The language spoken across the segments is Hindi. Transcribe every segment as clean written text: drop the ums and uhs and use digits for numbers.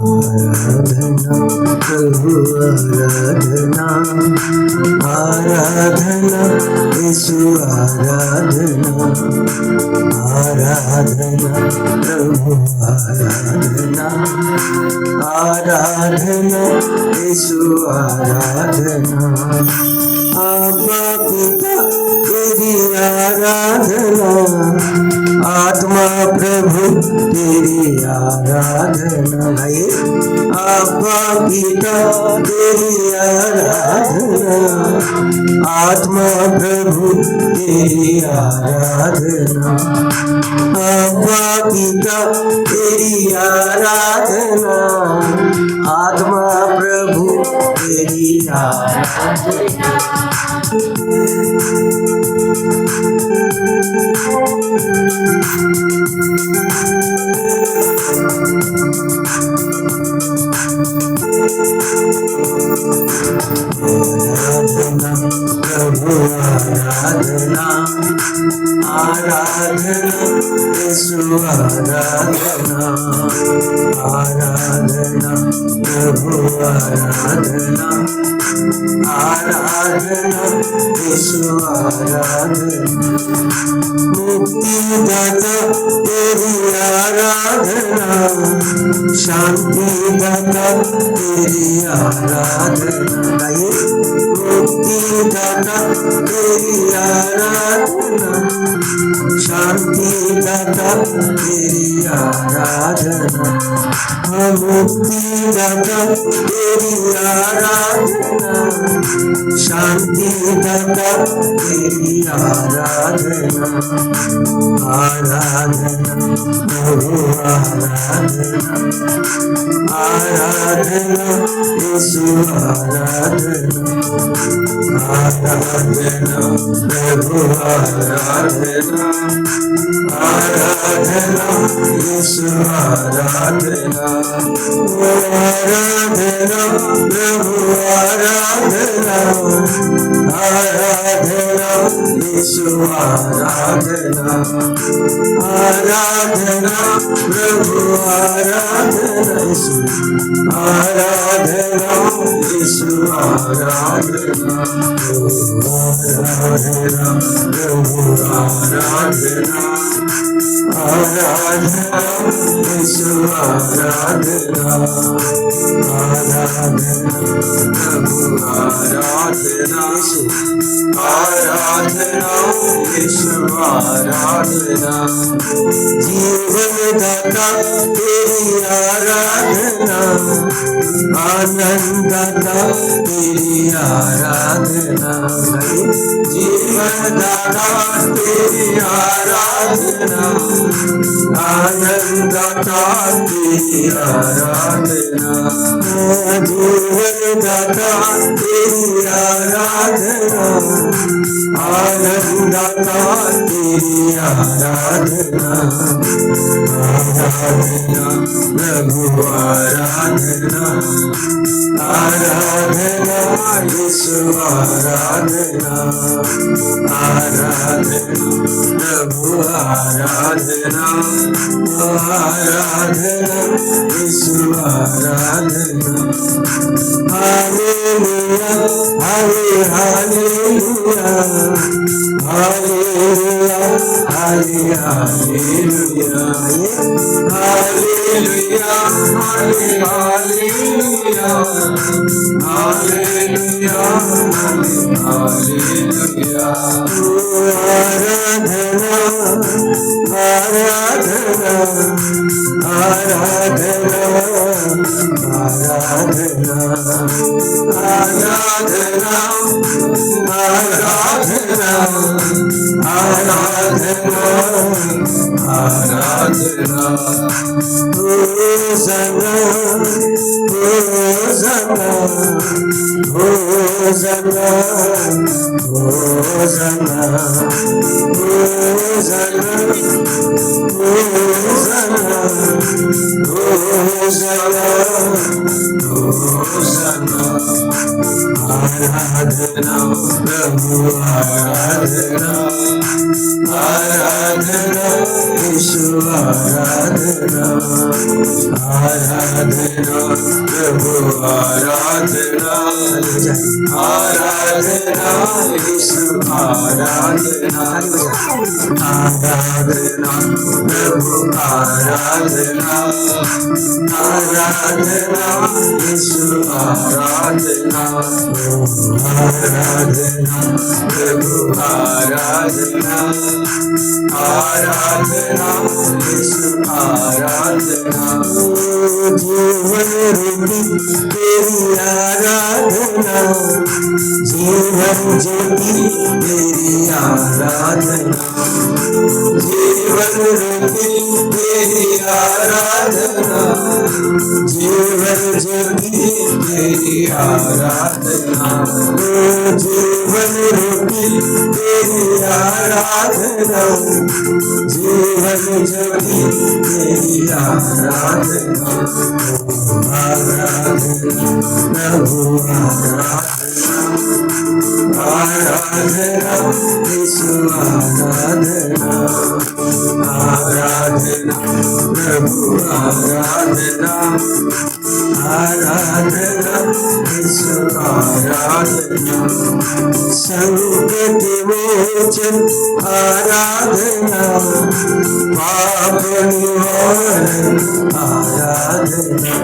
आराधना प्रभु आराधना, आराधना यीशु आराधना, आराधना प्रभु आराधना, आराधना यीशु आराधना। आबा पिता तेरी आराधना, आत्मा प्रभु तेरी आराधना। आबा पिता तेरी आराधना, आत्मा प्रभु तेरी आराधना। आबा पिता तेरी आराधना, आत्मा प्रभु तेरी आराधना। आराधना प्रभु आराधना, आराधना यीशु आराधना, आराधना प्रभु आराधना, आराधना यीशु आराधना। मुक्तिदाता तेरी आराधना, शांति दाता तेरी आराधना। मुक्तिदाता तेरी आराधना, शांति दाता तेरी आराधना। मुक्तिदाता तेरी आराधना, शांति दाता तेरी आराधना। आराधना प्रभु आराधना, आराधना यीशु आराधना, आराधना प्रभु आराधना, आराधना यीशु आराधना। आराधना प्रभु आराधना, आराधना यीशु आराधना, आराधना प्रभु आराधना यीशु, आराधना यीशु आराधना। आराधना प्रभु आराधना, आराधना यीशु आराधना, आराधना प्रभु आराधना यीशु, आराधना यीशु आराधना। जीवन दाता तेरी आराधना, आनंद दाता तेरी आराधना। जीवन दाता तेरी आराधना, आनंद दाता तेरी आराधना। जीवन दाता तेरी आराधना, आनंद दाता तेरी आराधना। आराधना प्रभु आराधना, आराधना यीशु आराधना, आराधना प्रभु आराधना, आराधना यीशु आराधना। Hallelujah hallelujah hallelujah hallelujah hallelujah hallelujah hallelujah hallelujah. आराधना आराधना आराधना आराधना आराधना आराधना आराधना आराधना hosanna hosanna hosanna hosanna hosanna hosanna hosanna hosanna आराधना प्रभु आराधना आराधना यीशु आराधना आराधना प्रभु आराधना आराधना यीशु आराधना आराधना प्रभु आराधना आराधना यीशु आराधना आराधना प्रभु आराधना आराधना यीशु आराधना जीवन रूपी तेरी आराधना जीवन ज्योति तेरी आराधना जीवन रूपी तेरी आराधना जीवन ज्योति तेरी आराधना जीवन रूपी तेरी आराधना जीवन ज्योति तेरी आराधना आराधना प्रभु आराधना आराधना यीशु आराधना आराधना प्रभु आराधना आराधना यीशु आराधना संकट मोचन आराधना पाप निवारण आराधना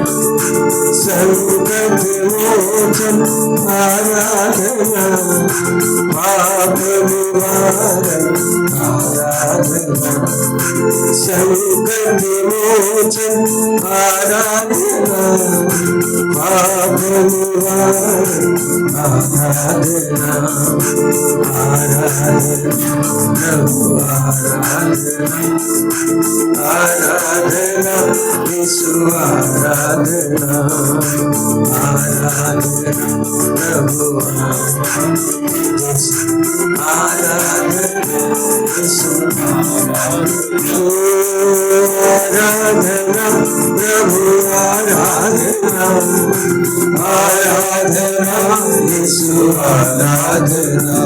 संकट मोचन आराधना पाप निवारण आराधना संकट मोचन आराधना पाप निवारण आराधना आराधना प्रभु आराधना आराधना यीशु आराधना आराधना प्रभु आराधना यीशु आराधना प्रभु आराधना आराधना यीशु आराधना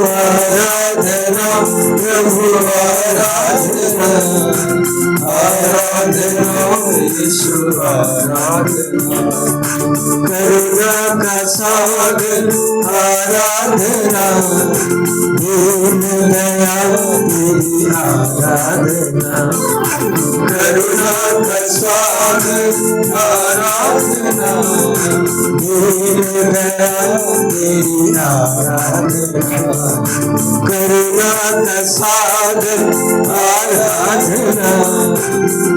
आराधना प्रभु आराधना आराधना यीशु आराधना करुणा का सागर आराधना दीन दया तेरी आराधना करुणा का सागर आराधना दीन दया तेरी आराधना करुणा का सागर आराधना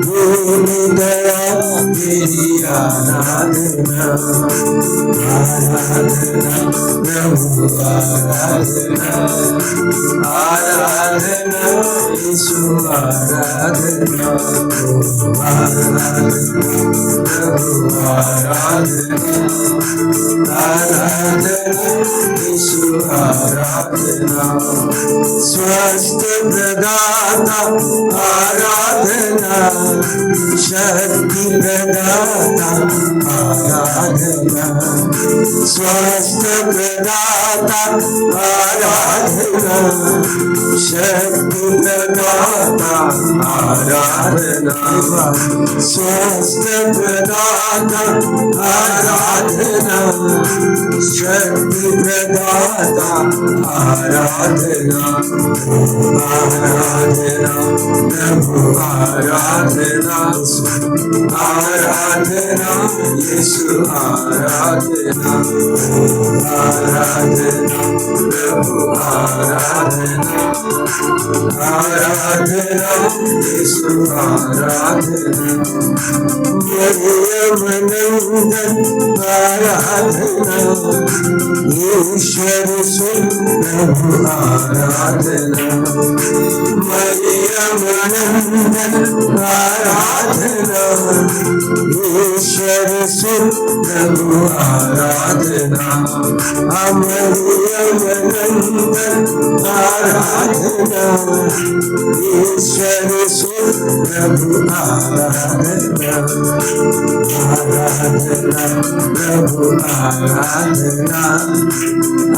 दीन दया तेरी आराधना आराधना प्रभु आराधना आराधना यीशु आराधना प्रभु आराधना आराधना यीशु आराधना स्वस्थ प्रदाता आराधना शक्ति प्रदाता आराधना स्वस्थ प्रदाता आराधना शक्ति प्रदाता आराधना स्वस्थ प्रदाता आराधना शक्ति प्रदाता आराधना आराधना प्रभु आराधना आराधना यीशु आराधना आराधना प्रभु आराधना आराधना यीशु आराधना मरियम नंदन आराधना ईश्वर सुन प्रभु आराधना मरियम नंदन आराधना ईश्वर सुन प्रभु आराधना मरियम नंदन आराधना ईश्वर सुन प्रभु आराधना आराधना प्रभु आराधना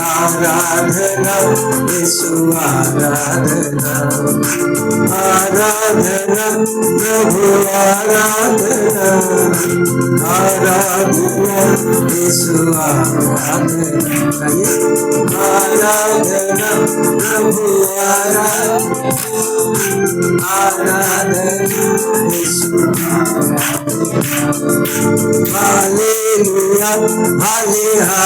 आराधना यीशु आराधना आराधना प्रभु आराधना आराधना यीशु आराधना आराधना प्रभु आराधना आराधना Yeshu hallelujah hallelujah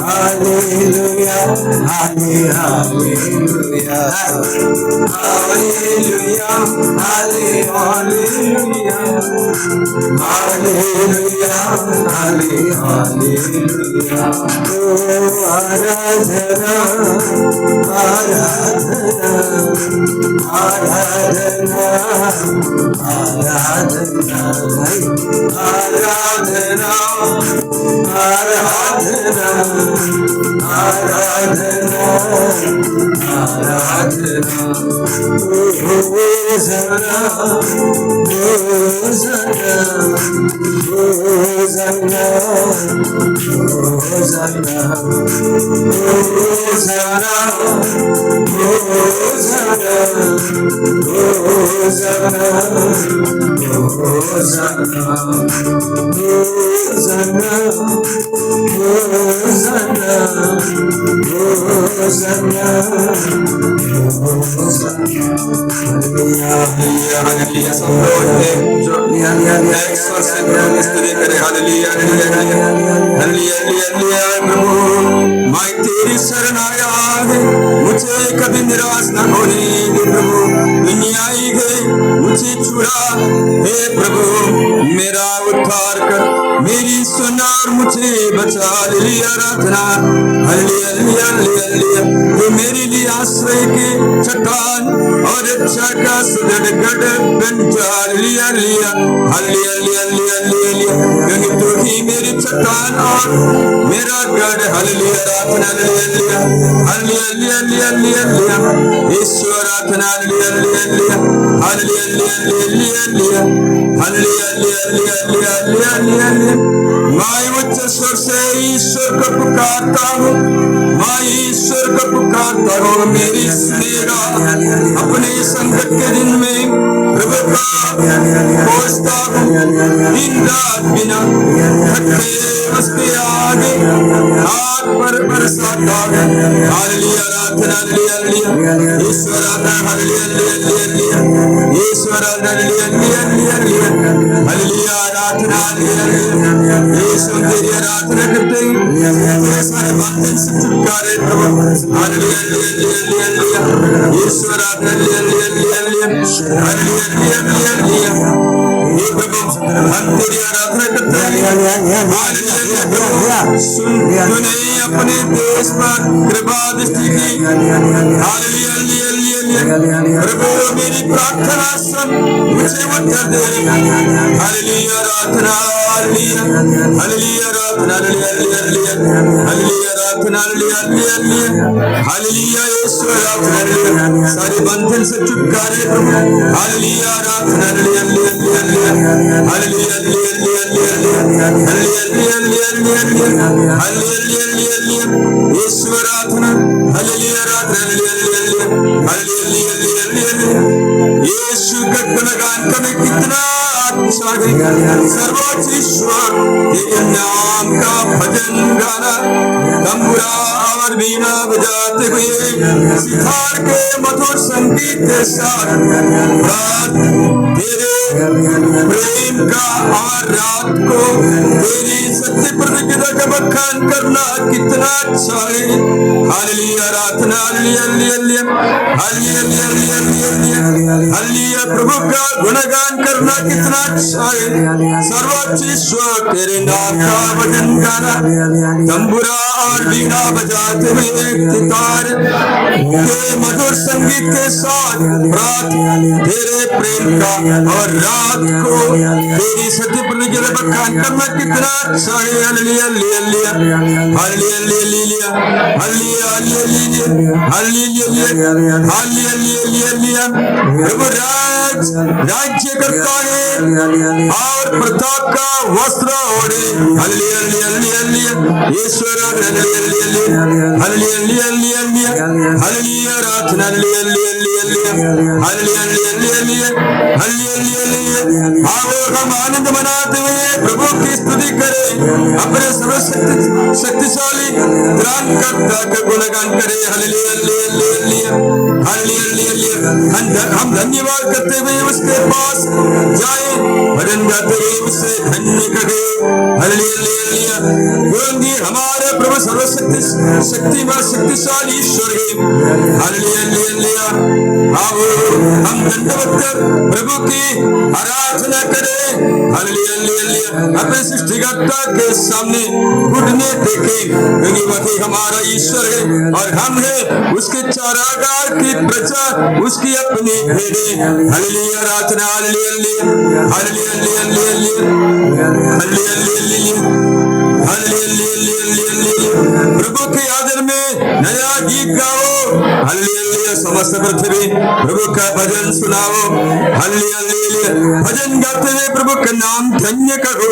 hallelujah hallelujah hallelujah hallelujah hallelujah hallelujah आराधना आराधना आराधना आराधना आराधना आराधना आराधना आराधना hosanna hosanna hosanna hosanna hosanna hosanna hosanna hosanna hosanna hosanna होसना hallelujah सब लोग जो एक स्वर से स्तुति करें हालेलुया हालेलुया हालेलुया प्रभु मैं तेरी शरण आया है मुझे कभी निराश न होने दे प्रभु दुनिया ही गई मुझे छुड़ा हे प्रभु मेरा उद्धार कर मेरी सुना और मुझे बचा हालेलुया आराधना हालेलुया हालेलुया ये मेरे लिए आश्रय के चट्टान और रक्षा का सदृढ़ गढ़ बन जा हालेलुया हालेलुया हालेलुया क्योंकि तू ही मेरी चट्टान और मेरा गढ़ हालेलुया आराधना हालेलुया हालेलुया हालेलुया ईश्वर आराधना hallelujah hallelujah hallelujah hallelujah hallelujah मैं उच्च स्वर से ईश्वर को पुकारता हूँ मैं ईश्वर को पुकारता हूँ मेरी सुनेगा अपने संकट के दिन में प्रभु का खोजता हूँ दिन रात बिना थके उसके आगे हाथ पर बरसाता हूँ हालेलुया आराधना हालेलुया ईश्वर आराधना हालेलुया ईश्वर आराधना हालेलुया आराधना हालेलुया यीशु तेरी आराधना करते हैं सारे बंधन से छुटकारे प्रभु हालेलुया हालेलुया ईश्वर आराधना हालेलुया हालेलुया हे प्रभु हम तेरी आराधना करते हैं हालेलुया तूने अपने देश पर कृपा दृष्टि की हालेलुया प्रभु मेरी प्रार्थना सुन मुझे उत्तर दे हालेलुया आराधना हालेलुया हालेलुया आराधना हालेलुया हालेलुया आराधना हालेलुया ईश्वर आराधना सारे बंधन से छुटकारे प्रभु हालेलुया आराधना हालेलुया हालेलुया हालेलुया ईश्वर आराधना हालेलुया हालेलुया यीशु का गुणगान करें कितना अच्छा है सर्वोच्च ईश्वर तेरे नाम का भजन गाना तंबुरा और बीना बजाते हुए सितार के मधुर संगीत के साथ तेरे प्रेम का और रात को तेरी सत्य प्रतिज्ञा का बखान करना कितना अच्छा है। हालेलुया, आराधना, हालेलुया, हालेलुया, हालेलुया, प्रभु का गुणगान करना कितना अच्छा है। सर्वोच्च ईश्वर तेरे नाम का भजन गाना, तंबुरा और बीना बजाते हुए सितार के मधुर संगीत के साथ रात तेरे प्रेम का और रात को तेरी सत्य प्रतिज्ञा का बखान करना कितना अच्छा है। Hallelujah, hallelujah, hallelujah, hallelujah, hallelujah, hallelujah. प्रभु राज्य करता है और प्रताप का वस्त्र ओढ़े। हालेलुया, हालेलुया, ईश्वर, हालेलुया, हालेलुया, हालेलुया, आराधना, हालेलुया, हालेलुया, आओ हम आनंद मनाते हुए प्रभु की स्तुति करें, अपने सर्वशक्तिशाली त्राणकर्ता का गुणगान करें। हालेलुया, हालेलुया, हम धन्यवाद करते हुए उसके पास जाए, भजन गाते हुए उससे धन्य कहे। हालेलुया, क्योंकि हमारे प्रभु शक्तिशाली ईश्वर है। हालेलुया, आओ हम दंडवत कर प्रभु की आराधना करें। हालेलुया, अपने सृष्टिकर्ता के सामने घुटने टेकें, क्योंकि वही हमारा ईश्वर है और हम है उसके चारागाह की प्रजा, उसकी अपनी भेड़ें। हालेलुया, आराधना, हालेलुया, हालेलुया, हालेलुया, हालेलुया, प्रभु के आदर में नया गीत गाओ। हालेलुया, समस्त पृथ्वी प्रभु का भजन सुनाओ। हालेलुया, भजन गाते हुए प्रभु का नाम धन्य करो।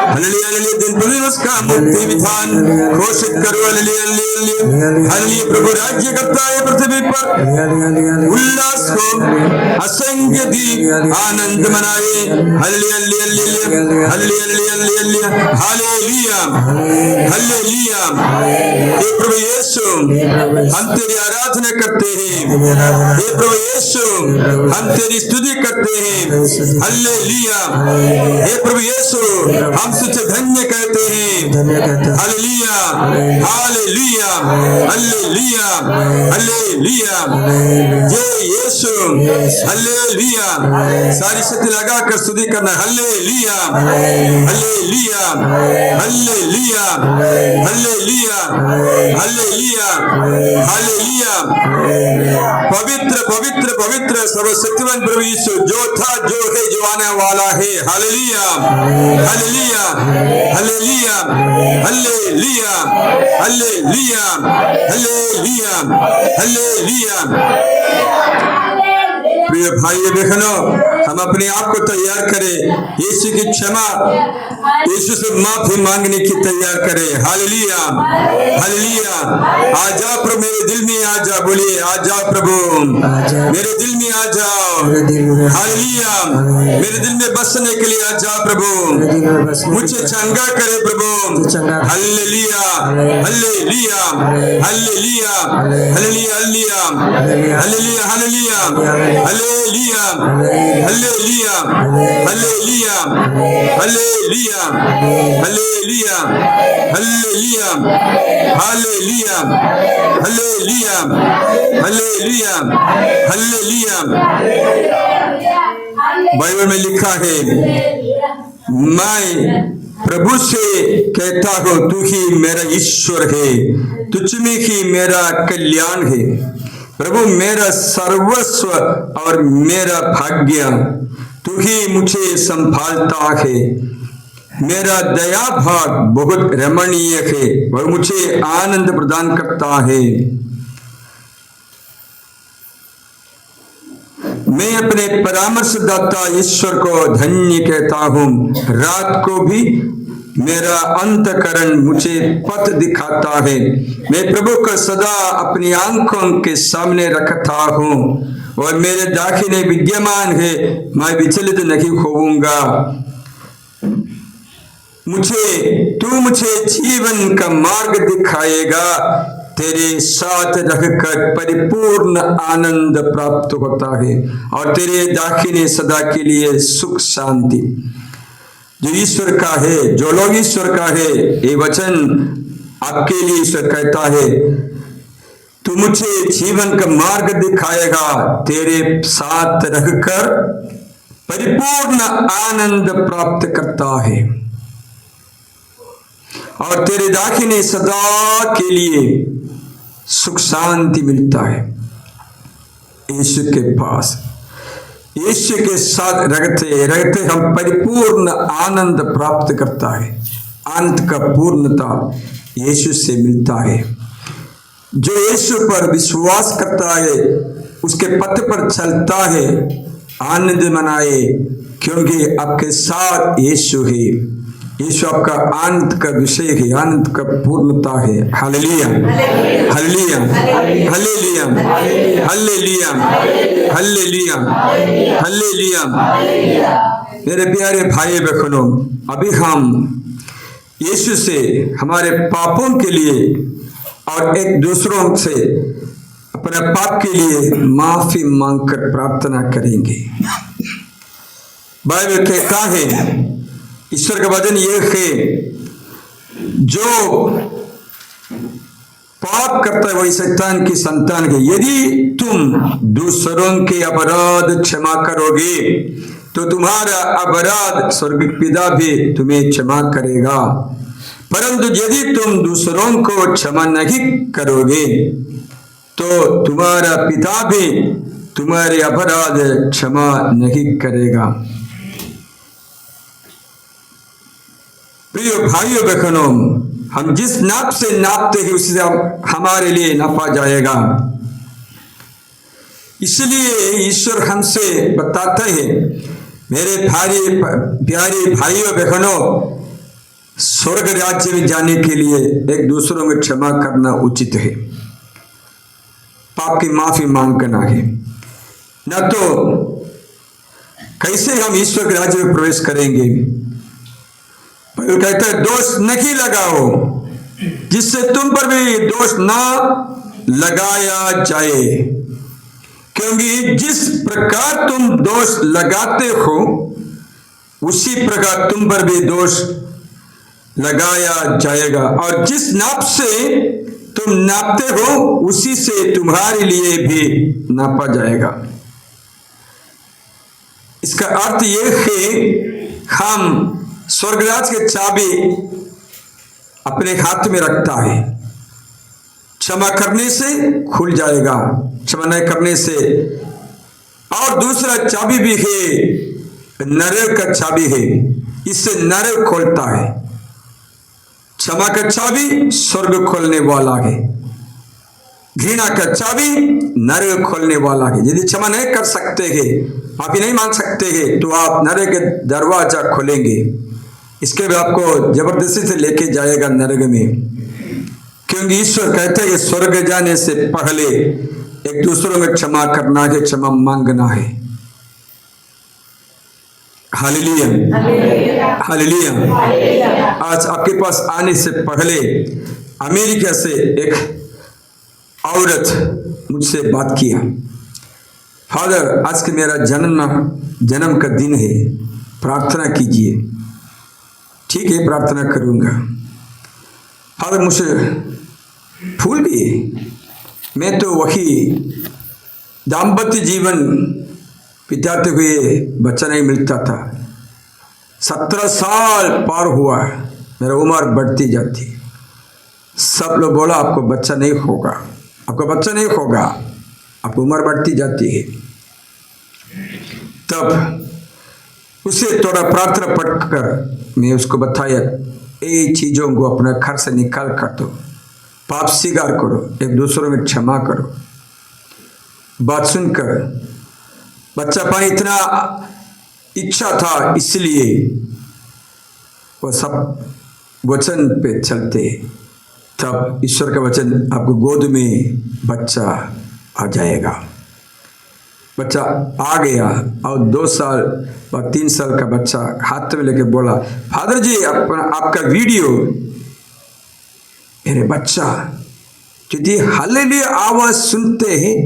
हालेलुया, दिन प्रतिदिन उसका मुक्ति विधान घोषित करो। हालेलुया, हालेलुया, प्रभु राज्य करता है पृथ्वी पर, उल्लास को असंख्य दीप आनंद मनाए। हालेलुया, हालेलुया, हालेलुया, हालेलुया, हे प्रभु यीशु हम तेरी आराधना करते हैं। हे प्रभु यीशु हम तेरी स्तुति करते हैं। हालेलुया, हे प्रभु यीशु हम तुझे धन्य कहते हैं। हालेलुया, हालेलुया, हालेलुया, हालेलुया, जय यीशु। हालेलुया, सारी शक्ति लगाकर स्तुति करना। Hallelujah, hallelujah, hallelujah, hallelujah, hallelujah, hallelujah, पवित्र पवित्र पवित्र सर्वशक्तिमान प्रभु यीशु, जो था, जो है, जो आने वाला है। Hallelujah, hallelujah, hallelujah, hallelujah, hallelujah, hallelujah, hallelujah. प्रिय भाई बहनों, हम अपने आप को तैयार करें, यीशु की क्षमा, यीशु से माफी मांगने की तैयार करें। हालेलुया, हालेलुया, आ जाओ प्रभु मेरे दिल में, आ जाओ, बोलिए आ जाओ प्रभु मेरे दिल में, आ जाओ। हालेलुया, मेरे दिल में बसने के लिए आ जाओ प्रभु, मुझे चंगा करे प्रभु। Hallelujah, hallelujah, hallelujah, hallelujah, hallelujah, hallelujah, hallelujah, hallelujah, hallelujah, hallelujah, hallelujah, hallelujah, hallelujah, hallelujah, hallelujah, hallelujah, hallelujah. Bible में लिखा है, मैं प्रभु से कहता हूँ, तू ही मेरा ईश्वर है, तुझ में ही मेरा कल्याण है। प्रभु मेरा सर्वस्व और मेरा भाग्य, तू ही मुझे संभालता है। मेरा दया भाग बहुत रमणीय है और मुझे आनंद प्रदान करता है। मैं अपने परामर्शदाता ईश्वर को धन्य कहता हूँ। रात को भी मेरा अंतःकरण मुझे पथ दिखाता है। मैं प्रभु को सदा अपनी आंखों के सामने रखता हूँ और मेरे दाहिने विद्यमान है, मैं विचलित नहीं होऊंगा। तू मुझे जीवन का मार्ग दिखाएगा, तेरे साथ रहकर परिपूर्ण आनंद प्राप्त होता है और तेरे दाहिने सदा के लिए सुख शांति। जो ईश्वर का है, जो लोग ईश्वर का है, ये वचन आपके लिए ईश्वर कहता है, तू मुझे जीवन का मार्ग दिखाएगा, तेरे साथ रहकर परिपूर्ण आनंद प्राप्त करता है और तेरे दाहिने सदा के लिए सुख शांति मिलता है। यीशु के पास, यीशु के साथ रहते रहते हम परिपूर्ण आनंद प्राप्त करता है। आनंद का पूर्णता यीशु से मिलता है। जो यीशु पर विश्वास करता है, उसके पथ पर चलता है, आनंद मनाए, क्योंकि आपके साथ यीशु है। यीशु आपका आनंद का विषय है, आनंद का पूर्णता है। Hallelujah, hallelujah, hallelujah, hallelujah, hallelujah, hallelujah. मेरे प्यारे भाई बहनों, अभी हम यीशु से हमारे पापों के लिए और एक दूसरों से अपने पाप के लिए माफी मांगकर प्रार्थना करेंगे। बाइबल कहता है, ईश्वर का वचन ये है, जो पाप करता है वही शैतान की संतान है। यदि तुम दूसरों के अपराध क्षमा करोगे तो तुम्हारा अपराध स्वर्गीय पिता भी तुम्हें क्षमा करेगा, परंतु यदि तुम दूसरों को क्षमा नहीं करोगे तो तुम्हारा पिता भी तुम्हारे अपराध क्षमा नहीं करेगा। प्रिय भाइयों बहनों, हम जिस नाप से नापते हैं उससे हमारे लिए नापा जाएगा। इसलिए ईश्वर हमसे बताते हैं, मेरे प्यारे भाइयों बहनों, स्वर्ग राज्य में जाने के लिए एक दूसरों में क्षमा करना उचित है, पाप की माफी मांगना है। न तो कैसे हम ईश्वर के राज्य में प्रवेश करेंगे? कहता है, दोष नहीं लगाओ जिससे तुम पर भी दोष ना लगाया जाए, क्योंकि जिस प्रकार तुम दोष लगाते हो उसी प्रकार तुम पर भी दोष लगाया जाएगा, और जिस नाप से तुम नापते हो उसी से तुम्हारे लिए भी नापा जाएगा। इसका अर्थ यह है, हम स्वर्गराज की चाबी अपने हाथ में रखता है। क्षमा करने से खुल जाएगा, क्षमा नहीं करने से। और दूसरा चाबी भी है, नरक का चाबी है, इससे नरक खोलता है। क्षमा का चाबी स्वर्ग खोलने वाला है, घृणा का चाबी नरक खोलने वाला है। यदि क्षमा नहीं कर सकते हैं, माफी नहीं मांग सकते हैं, तो आप नरक के दरवाजा खोलेंगे, इसके भी आपको जबरदस्ती से लेके जाएगा नरक में। क्योंकि ईश्वर कहते हैं कि स्वर्ग जाने से पहले एक दूसरों में क्षमा करना है, क्षमा मांगना है। Hallelujah, hallelujah. आज आपके पास आने से पहले अमेरिका से एक औरत मुझसे बात किया, फादर आज के मेरा जन्म का दिन है, प्रार्थना कीजिए। ठीक है, प्रार्थना करूंगा। फादर मुझे भूल गए, मैं तो वही दाम्पत्य जीवन बिताते हुए बच्चा नहीं मिलता था। 17 साल पार हुआ, मेरा उम्र बढ़ती जाती। सब लोग बोला आपको बच्चा नहीं होगा, आपको बच्चा नहीं होगा, आपको उम्र बढ़ती जाती है। तब उसे थोड़ा प्रार्थना पढ़कर मैं उसको बताया, ये चीज़ों को अपने घर से निकाल कर दो, पाप स्वीकार करो, एक दूसरों में क्षमा करो। बात सुनकर बच्चा पाने इतना इच्छा था, इसलिए वो सब वचन पे चलते। तब ईश्वर का वचन, आपको गोद में बच्चा आ जाएगा। बच्चा आ गया और 2 साल और 3 साल का बच्चा हाथ में लेके बोला, फादर जी आपका वीडियो। अरे बच्चा, यदि हालेलुया आवाज सुनते हैं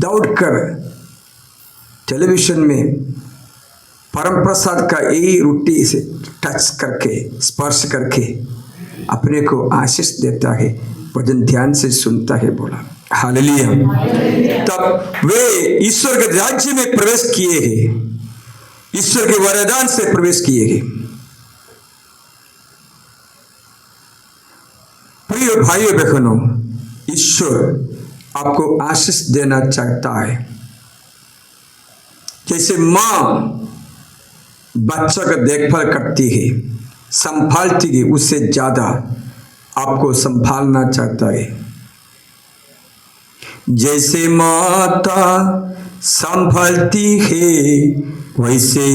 दौड़कर टेलीविजन में परम प्रसाद का यही रोटी से टच करके स्पर्श करके अपने को आशीष देता है, भजन ध्यान से सुनता है। बोला हालेलुया। तब वे ईश्वर के राज्य में प्रवेश किए हैं, ईश्वर के वरदान से प्रवेश किए हैं। प्रिय भाइयों बहनों, ईश्वर आपको आशीष देना चाहता है। जैसे माँ बच्चा का देखभाल करती है, संभालती है, उससे ज्यादा आपको संभालना चाहता है। जैसे माता संभालती है वैसे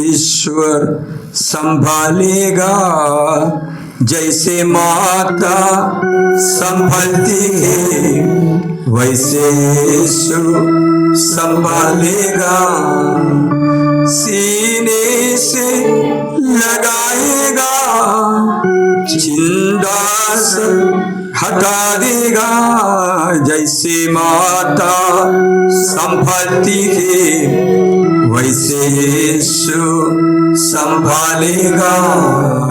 ईश्वर संभालेगा। जैसे माता संभालती है वैसे ईश्वर संभालेगा। सीने से लगाएगा, चिंता से हटा देगा। जैसे माता संभालती है वैसे यीशु संभालेगा।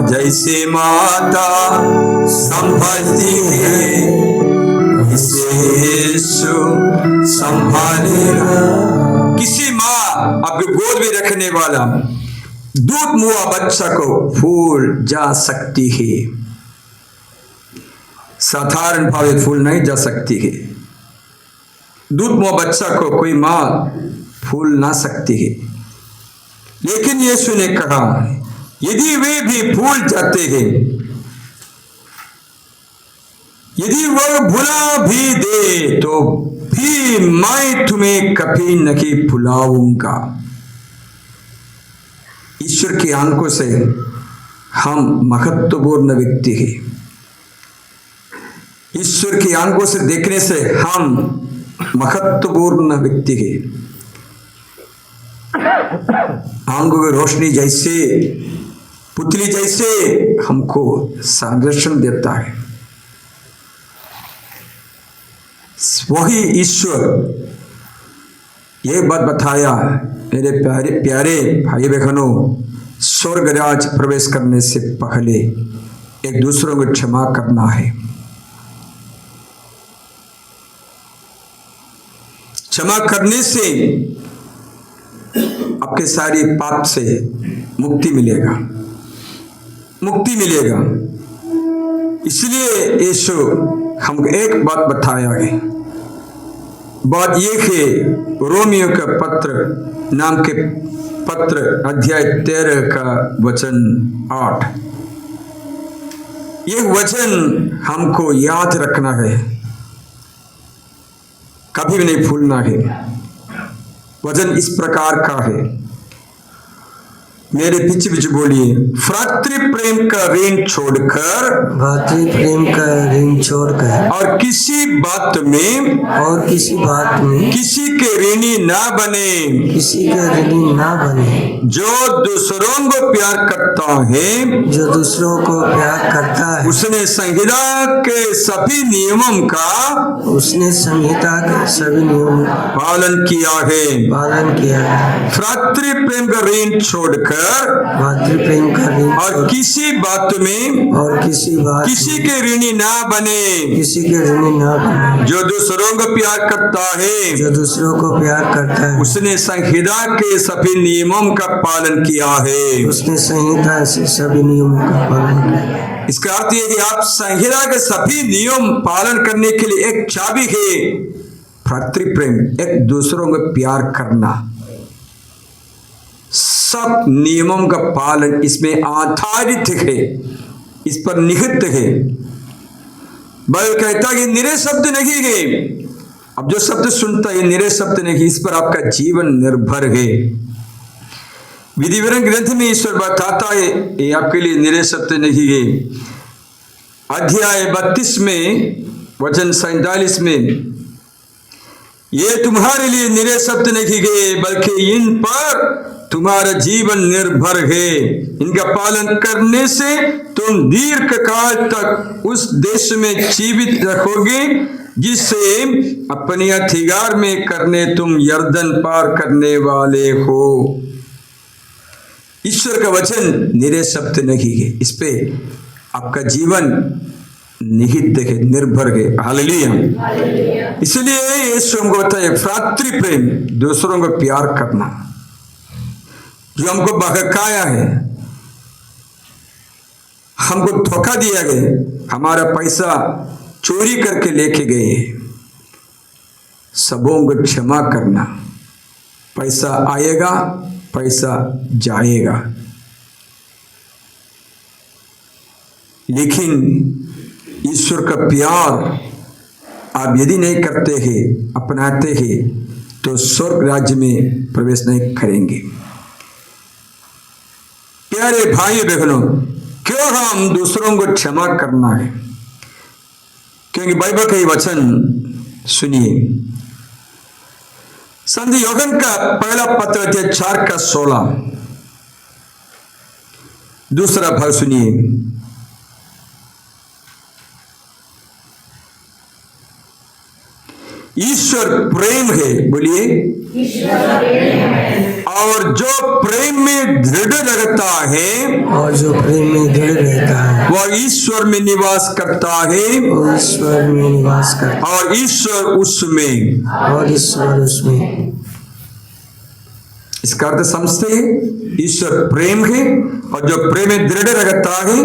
जैसे माता संभालती है वैसे यीशु संभालेगा। किसी माँ आपके गोद में रखने वाला दूध मुआ बच्चा को भूल जा सकती है, साधारण भावे फूल नहीं जा सकती है। दूध मुआ बच्चा को कोई माँ फूल ना सकती है, लेकिन यीशु ने कहा यदि वे भी भूल जाते हैं, यदि वह भुला भी दे तो भी मैं तुम्हें कभी नहीं भुलाऊंगा। ईश्वर की आंखों से हम महत्वपूर्ण व्यक्ति हैं। ईश्वर की आंखों से देखने से हम महत्वपूर्ण व्यक्ति हैं। आंखों की रोशनी जैसे पुतली जैसे हमको संरक्षण देता है, वही ईश्वर ये बात बताया, मेरे प्यारे प्यारे भाई बहनों, स्वर्ग राज प्रवेश करने से पहले एक दूसरों को क्षमा करना है। क्षमा करने से आपके सारी पाप से मुक्ति मिलेगा, मुक्ति मिलेगा। इसलिए यीशु हमको एक बात बताया है। बात ये है, रोमियो का पत्र नाम के पत्र अध्याय 13 का वचन 8। ये वचन हमको याद रखना है, कभी भी नहीं भूलना है। वचन इस प्रकार का है, मेरे पीछे पीछे बोलिए। भ्रातृ प्रेम का ऋण छोड़कर, भ्रातृ प्रेम का ऋण छोड़कर और किसी बात में किसी के ऋणी ना बने, किसी के ऋणी ना बने। जो दूसरों को प्यार करता है, जो दूसरों को प्यार करता है, उसने संहिता के सभी नियमों का पालन किया है। भ्रातृ प्रेम का ऋण छोड़कर भ्रातृ प्रेम का ऋण और किसी बात में किसी के ऋणी ना बने, जो दूसरों को प्यार करता है, जो दूसरों को प्यार करता है, उसने संहिता के सभी नियमों का पालन किया है। उसने संहिता से सभी नियमों का पालन किया। इसका अर्थ ये कि आप संहिता के सभी नियम पालन करने के लिए एक चाबी है भ्रातृ प्रेम, एक दूसरों को प्यार करना। सब नियमों का पालन इसमें आधारित है, इस पर निहित है। बाइबल कहता कि निरे शब्द नहीं है। अब जो शब्द सुनता है निरे शब्द नहीं, इस पर आपका जीवन निर्भर है। विधि विवरण ग्रंथ में ईश्वर बताता है ये आपके लिए निरे शब्द नहीं है। अध्याय 32 में वचन 47 में, ये तुम्हारे लिए निरे शब्द नहीं है, बल्कि इन पर तुम्हारा जीवन निर्भर है। इनका पालन करने से तुम दीर्घ काल तक उस देश में जीवित रखोगे जिसे अपने अधिकार में करने तुम यर्दन पार करने वाले हो। ईश्वर का वचन निरे शब्द नहीं है, इस पे आपका जीवन निहित है, निर्भर है। हालेलुया। इसलिए यीशु हमको बताए भ्रातृ प्रेम, दूसरों को प्यार करना। जो हमको बहकाया है, हमको धोखा दिया गया, हमारा पैसा चोरी करके लेके गए, सबों को क्षमा करना। पैसा आएगा, पैसा जाएगा, लेकिन ईश्वर का प्यार आप यदि नहीं करते हैं, अपनाते हैं, तो स्वर्ग राज्य में प्रवेश नहीं करेंगे। प्यारे भाई बहनों, क्यों हम दूसरों को क्षमा करना है? क्योंकि बाइबल का ये वचन सुनिए, संत यूहन्ना का पहला पत्र अध्याय 4:16, दूसरा भाग सुनिए। ईश्वर प्रेम है, बोलिए। और जो प्रेम में दृढ़ रहता है, और जो प्रेम में दृढ़ रहता है, वह ईश्वर में निवास करता है, वो ईश्वर में निवास करता और ईश्वर उसमें। है, और ईश्वर उसमें। इसका अर्थ समझते हैं? ईश्वर प्रेम है, और जो प्रेम में दृढ़ रहता है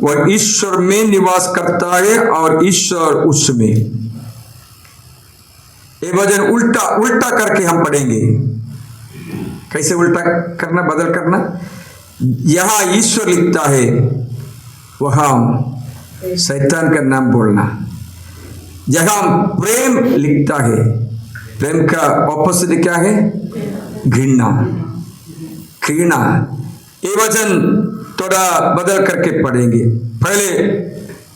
वह ईश्वर में निवास करता है और ईश्वर उसमें। ये वचन उल्टा उल्टा करके हम पढ़ेंगे। कैसे उल्टा करना, बदल करना? यहां ईश्वर लिखता है, वहां शैतान का नाम बोलना। जहां प्रेम लिखता है, प्रेम का ऑपोजिट क्या है? घृणा, घृणा। ये वचन थोड़ा बदल करके पढ़ेंगे, पहले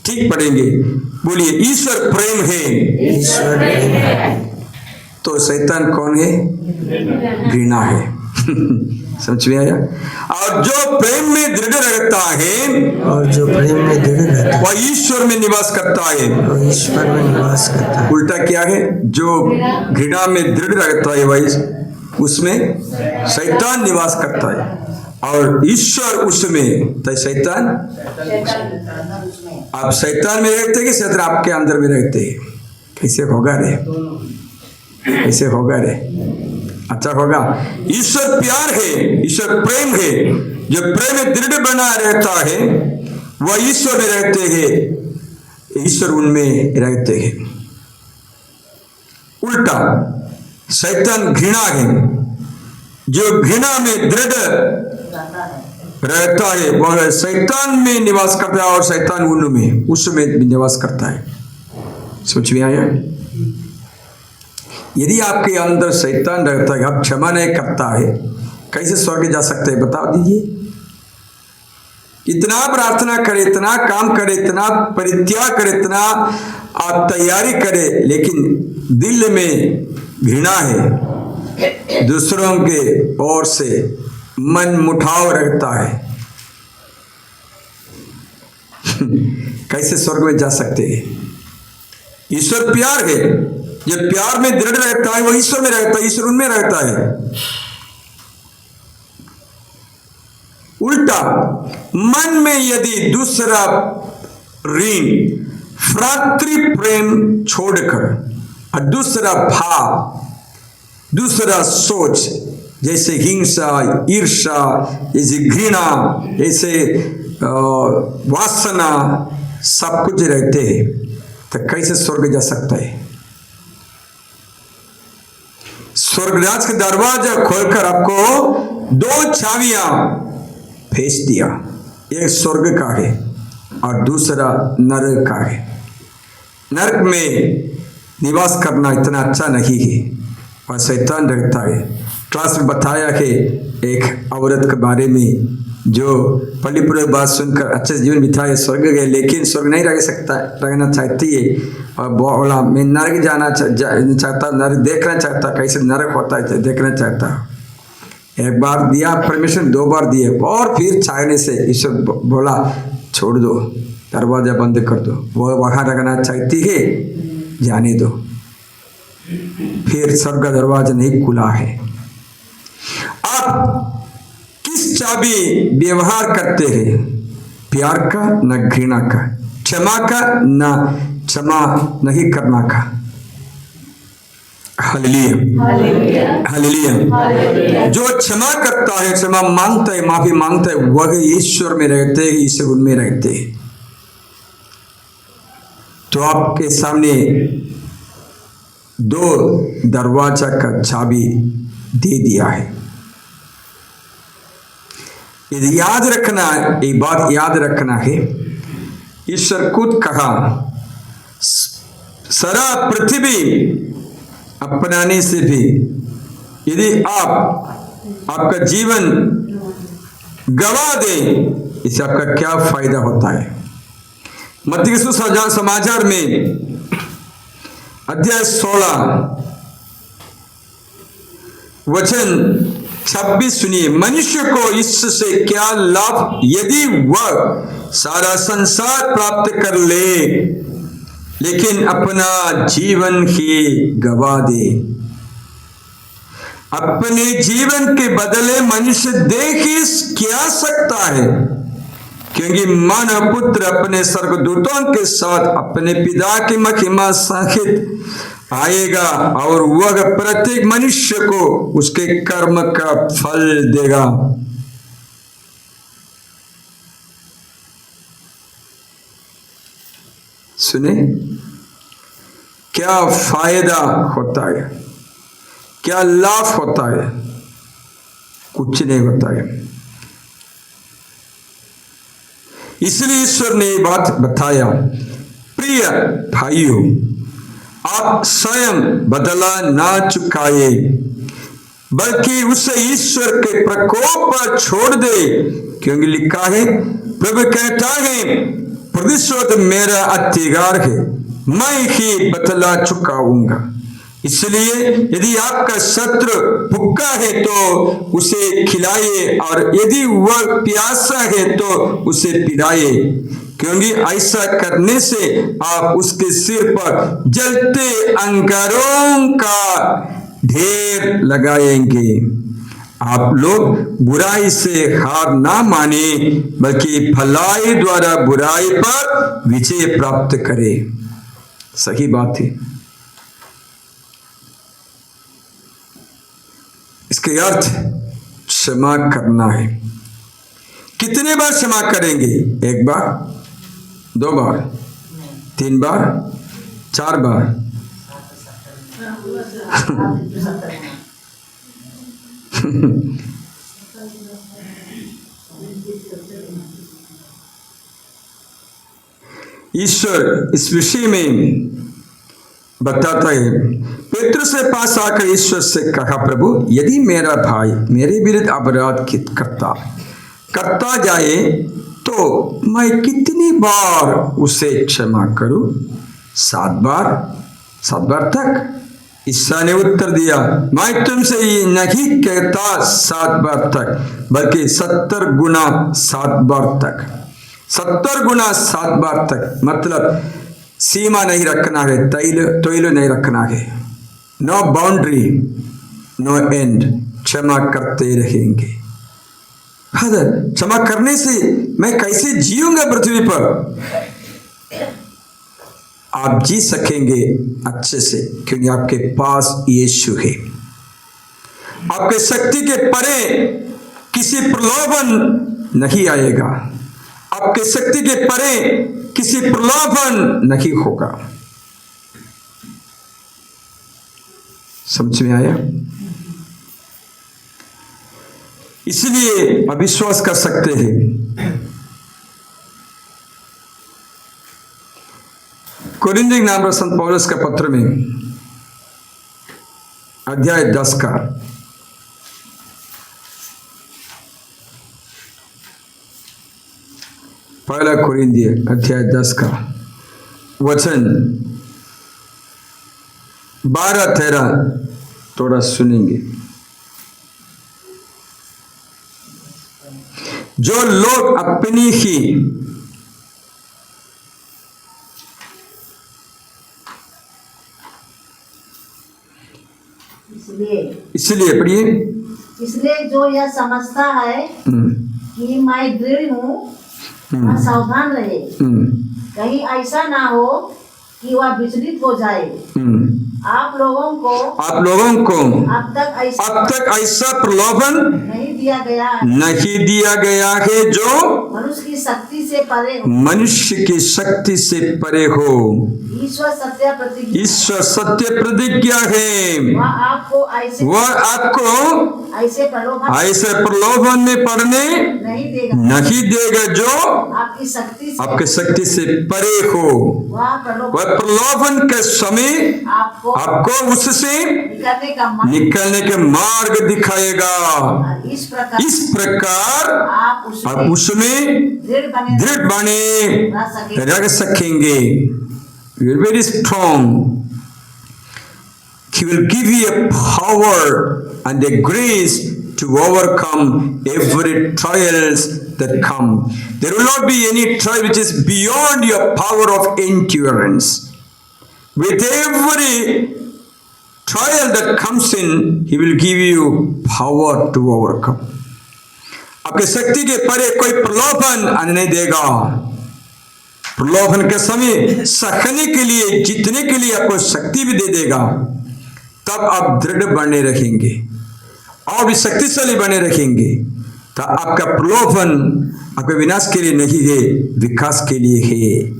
ठीक पढ़ेंगे। बोलिए, ईश्वर प्रेम है, ईश्वर प्रेम है, तो शैतान कौन है? घृणा है। समझ में आया? और जो प्रेम में दृढ़ रहता है, और जो प्रेम में दृढ़ रहता है, वह ईश्वर में निवास करता है। वो ईश्वर में निवास करता है। उल्टा क्या है? जो घृणा में दृढ़ रहता है वही उसमें शैतान निवास करता है, और ईश्वर उसमें, तो शैतान। आप शैतान में रहते कि शैतान आपके अंदर में रहते हैं? कैसे होगा रे? कैसे होगा रे? अच्छा होगा। ईश्वर प्यार है, ईश्वर प्रेम है। जो प्रेम में दृढ़ बना रहता है वह ईश्वर में रहते हैं, ईश्वर उनमें रहते हैं। उल्टा शैतान घृणा है। जो घृणा में दृढ़ रहता है वह शैतान में निवास करता है, और शैतान उनमें, उसमें निवास करता है। सोच में आया? यदि आपके अंदर शैतान रहता है, आप क्षमा नहीं करता है, कैसे स्वर्ग जा सकते हैं? बता दीजिए। इतना प्रार्थना करे, इतना काम करे, इतना परित्याग करे, इतना आप तैयारी करे, लेकिन दिल में घृणा है, दूसरों के ओर से मन मुठाव रहता है, कैसे स्वर्ग में जा सकते हैं? ईश्वर प्यार है। जो प्यार में दृढ़ रहता है वो ईश्वर में रहता है, ईश्वर उनमें रहता है। उल्टा मन में यदि दूसरा ऋण, भ्रातृ प्रेम छोड़कर और दूसरा भाव, दूसरा सोच, जैसे हिंसा, ईर्ष्या, जैसे घृणा, जैसे वासना, सब कुछ रहते हैं, तो कैसे स्वर्ग जा सकता है? स्वर्गराज का दरवाजा खोलकर आपको 2 चाबियां भेज दिया। एक स्वर्ग का है और दूसरा नरक का है। नरक में निवास करना इतना अच्छा नहीं है, और शैतान रहता है। क्लास में बताया कि एक औरत के बारे में जो पली पूरे बात सुनकर अच्छे जीवन बिताए, स्वर्ग गए, लेकिन स्वर्ग नहीं रह सकता, रहना चाहती है, और बोला मैं नरक जाना चाहता, नरक देखना चाहता, कैसे नरक होता है देखना चाहता। एक बार दिया परमिशन, 2 बार दिए, और फिर चाहने से ईश्वर बोला छोड़ दो, दरवाजा बंद कर दो। वह वहां रखना चाहती है, जाने दो। फिर स्वर्ग का दरवाजा नहीं खुला है। आप किस चाबी व्यवहार करते हैं? प्यार का न घृणा का, क्षमा का न क्षमा नहीं करना का। Hallelujah, hallelujah. जो क्षमा करता है, क्षमा मांगता है, माफी मांगता है, वह ईश्वर में रहते हैं, ईश्वर उनमें रहते हैं। तो आपके सामने दो दरवाजा का चाबी दे दिया है। यदि याद रखना, एक बात याद रखना है, ईश्वर खुद कहा, सारा पृथ्वी अपनाने से भी यदि आपका जीवन गवा दें, इससे आपका क्या फायदा होता है? मत्ती के समाचार में अध्याय 16 वचन 26 सुनिए। मनुष्य को इससे क्या लाभ यदि वह सारा संसार प्राप्त कर ले, लेकिन अपना जीवन ही गवा दे। अपने जीवन के बदले मनुष्य दे ही क्या सकता है? क्योंकि मानव पुत्र अपने स्वर्गदूतों के साथ अपने पिता की महिमा सहित आएगा और वह प्रत्येक मनुष्य को उसके कर्म का फल देगा। सुने, क्या फायदा होता है, क्या लाभ होता है? कुछ नहीं होता है। इसलिए ईश्वर ने ये बात बताया, प्रिय भाइयों, आप स्वयं बदला ना चुकाए, बल्कि उसे ईश्वर के प्रकोप पर छोड़ दे, क्योंकि लिखा है, प्रभु कहता है, प्रतिशोध मेरा अधिकार है, मैं ही बदला चुकाऊंगा। इसलिए यदि आपका शत्रु भूखा है तो उसे खिलाइए, और यदि वह प्यासा है तो उसे पिलाइए, क्योंकि ऐसा करने से आप उसके सिर पर जलते अंगारों का ढेर लगाएंगे। आप लोग बुराई से हार ना माने, बल्कि भलाई द्वारा बुराई पर विजय प्राप्त करें। सही बात है। इसके अर्थ क्षमा करना है। कितने बार क्षमा करेंगे? एक बार, दो बार, 3 बार, 4 बार? ईश्वर इस विषय में बताता है। पेतरुस से पास आकर ईश्वर से कहा, प्रभु, यदि मेरा भाई मेरे विरुद्ध अपराध करता जाए तो मैं कितनी बार उसे क्षमा करूं? 7 बार? 7 बार तक? ईसा ने उत्तर दिया, मैं तुमसे ये नहीं कहता 7 बार तक, बल्कि 70 गुना 7 बार तक। 70 गुना 7 बार तक मतलब सीमा नहीं रखना है, तैल नहीं रखना है, नो बाउंड्री, नो एंड। क्षमा करते रहेंगे। फादर, क्षमा करने से मैं कैसे जीऊंगा पृथ्वी पर? आप जी सकेंगे अच्छे से, क्योंकि आपके पास यीशु है। आपके शक्ति के परे किसी प्रलोभन नहीं आएगा। आपके शक्ति के परे किसी प्रलोभन नहीं होगा। समझ में आया? इसलिए अविश्वास कर सकते हैं। कोरिन्थियों नाम संत पौलुस का पत्र में अध्याय 10 का पहला कोरिन्थियों अध्याय 10 का वचन 12-13 थोड़ा सुनेंगे। जो लोग अपनी ही इसलिए पढ़िए। इसलिए जो यह समझता है कि मैं दृढ़ हूँ वह सावधान रहे, कहीं ऐसा ना हो कि वह विचलित हो जाए। आप लोगों को अब तक ऐसा प्रलोभन नहीं दिया गया है जो मनुष्य की शक्ति से परे हो। ईश्वर सत्य प्रतिज्ञा है, वह आपको ऐसे प्रलोभन में पड़ने नहीं देगा जो आपकी शक्ति से परे हो। वह प्रलोभन के समय आपको उससे निकलने के मार्ग दिखाएगा। इस प्रकार आप उसमें दृढ़ बने रह सकेंगे। You are very strong. He will give you a power and a grace to overcome every trials that come. There will not be any trial which is beyond your power of endurance. With every trial that comes in, He will give you power to overcome. आपके शक्ति के परे कोई प्रलोभन आने नहीं देगा। प्रलोभन के समय सहने के लिए, जीतने के लिए आपको शक्ति भी दे देगा। तब आप दृढ़ बने रहेंगे और भी शक्तिशाली बने रहेंगे। तो आपका प्रलोभन आपके विनाश के लिए नहीं है, विकास के लिए है।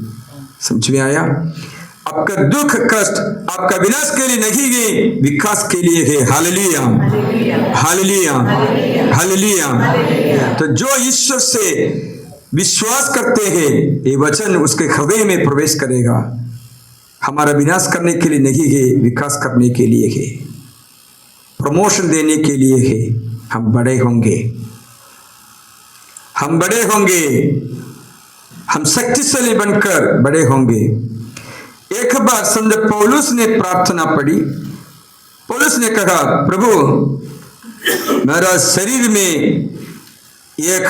समझ में आया? आपका दुख कष्ट आपका विनाश के लिए नहीं है, विकास के लिए है। Hallelujah, hallelujah, hallelujah. तो जो ईश्वर से विश्वास करते हैं, ये वचन उसके हृदय में प्रवेश करेगा। हमारा विनाश करने के लिए नहीं है, विकास करने के लिए है, प्रमोशन देने के लिए है। हम बड़े होंगे, हम बड़े होंगे, हम शक्तिशाली बनकर बड़े होंगे। एक बार संत पौलुस ने प्रार्थना पढ़ी। पौलुस ने कहा, प्रभु मेरा शरीर में एक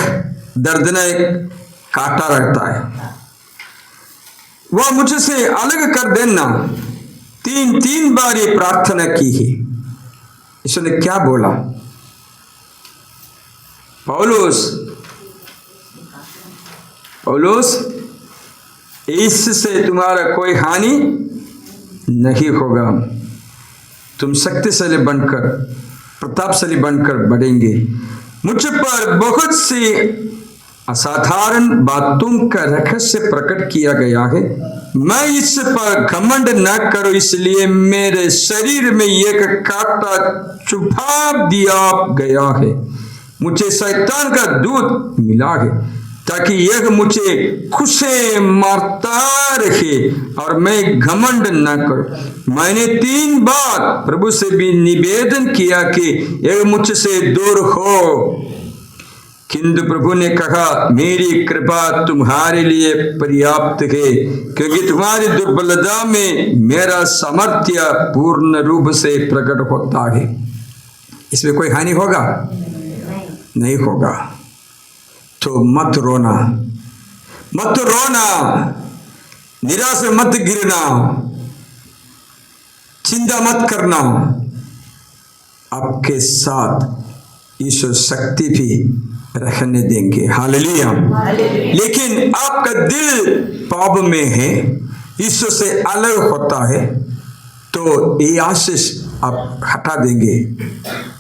दर्दनाक कांटा रहता है, वह मुझसे अलग कर देना। तीन बार ये प्रार्थना की है। ईश्वर ने क्या बोला? पौलुस इससे तुम्हारा कोई हानि नहीं होगा। तुम शक्तिशाली बनकर, प्रतापशाली बनकर बढ़ेंगे। मुझ पर बहुत सी असाधारण बातों का रहस्य प्रकट किया गया है। मैं इस पर घमंड न करूं, इसलिए मेरे शरीर में एक कांटा चुभा दिया गया है। मुझे शैतान का दूत मिला है ताकि यह मुझे खुशे मारता रहे और मैं घमंड न करूं। मैंने 3 बार प्रभु से भी निवेदन किया कि यह मुझसे दूर हो, किंतु प्रभु ने कहा, मेरी कृपा तुम्हारे लिए पर्याप्त है, क्योंकि तुम्हारी दुर्बलता में मेरा सामर्थ्य पूर्ण रूप से प्रकट होता है। इसमें कोई हानि होगा? नहीं होगा। तो मत रोना, मत रोना, निराश में मत गिरना, चिंता मत करना। आपके साथ ईश्वर शक्ति भी रखने देंगे। हालेलुया। लेकिन आपका दिल पाप में है, ईश्वर से अलग होता है, तो ये आशीष आप हटा देंगे।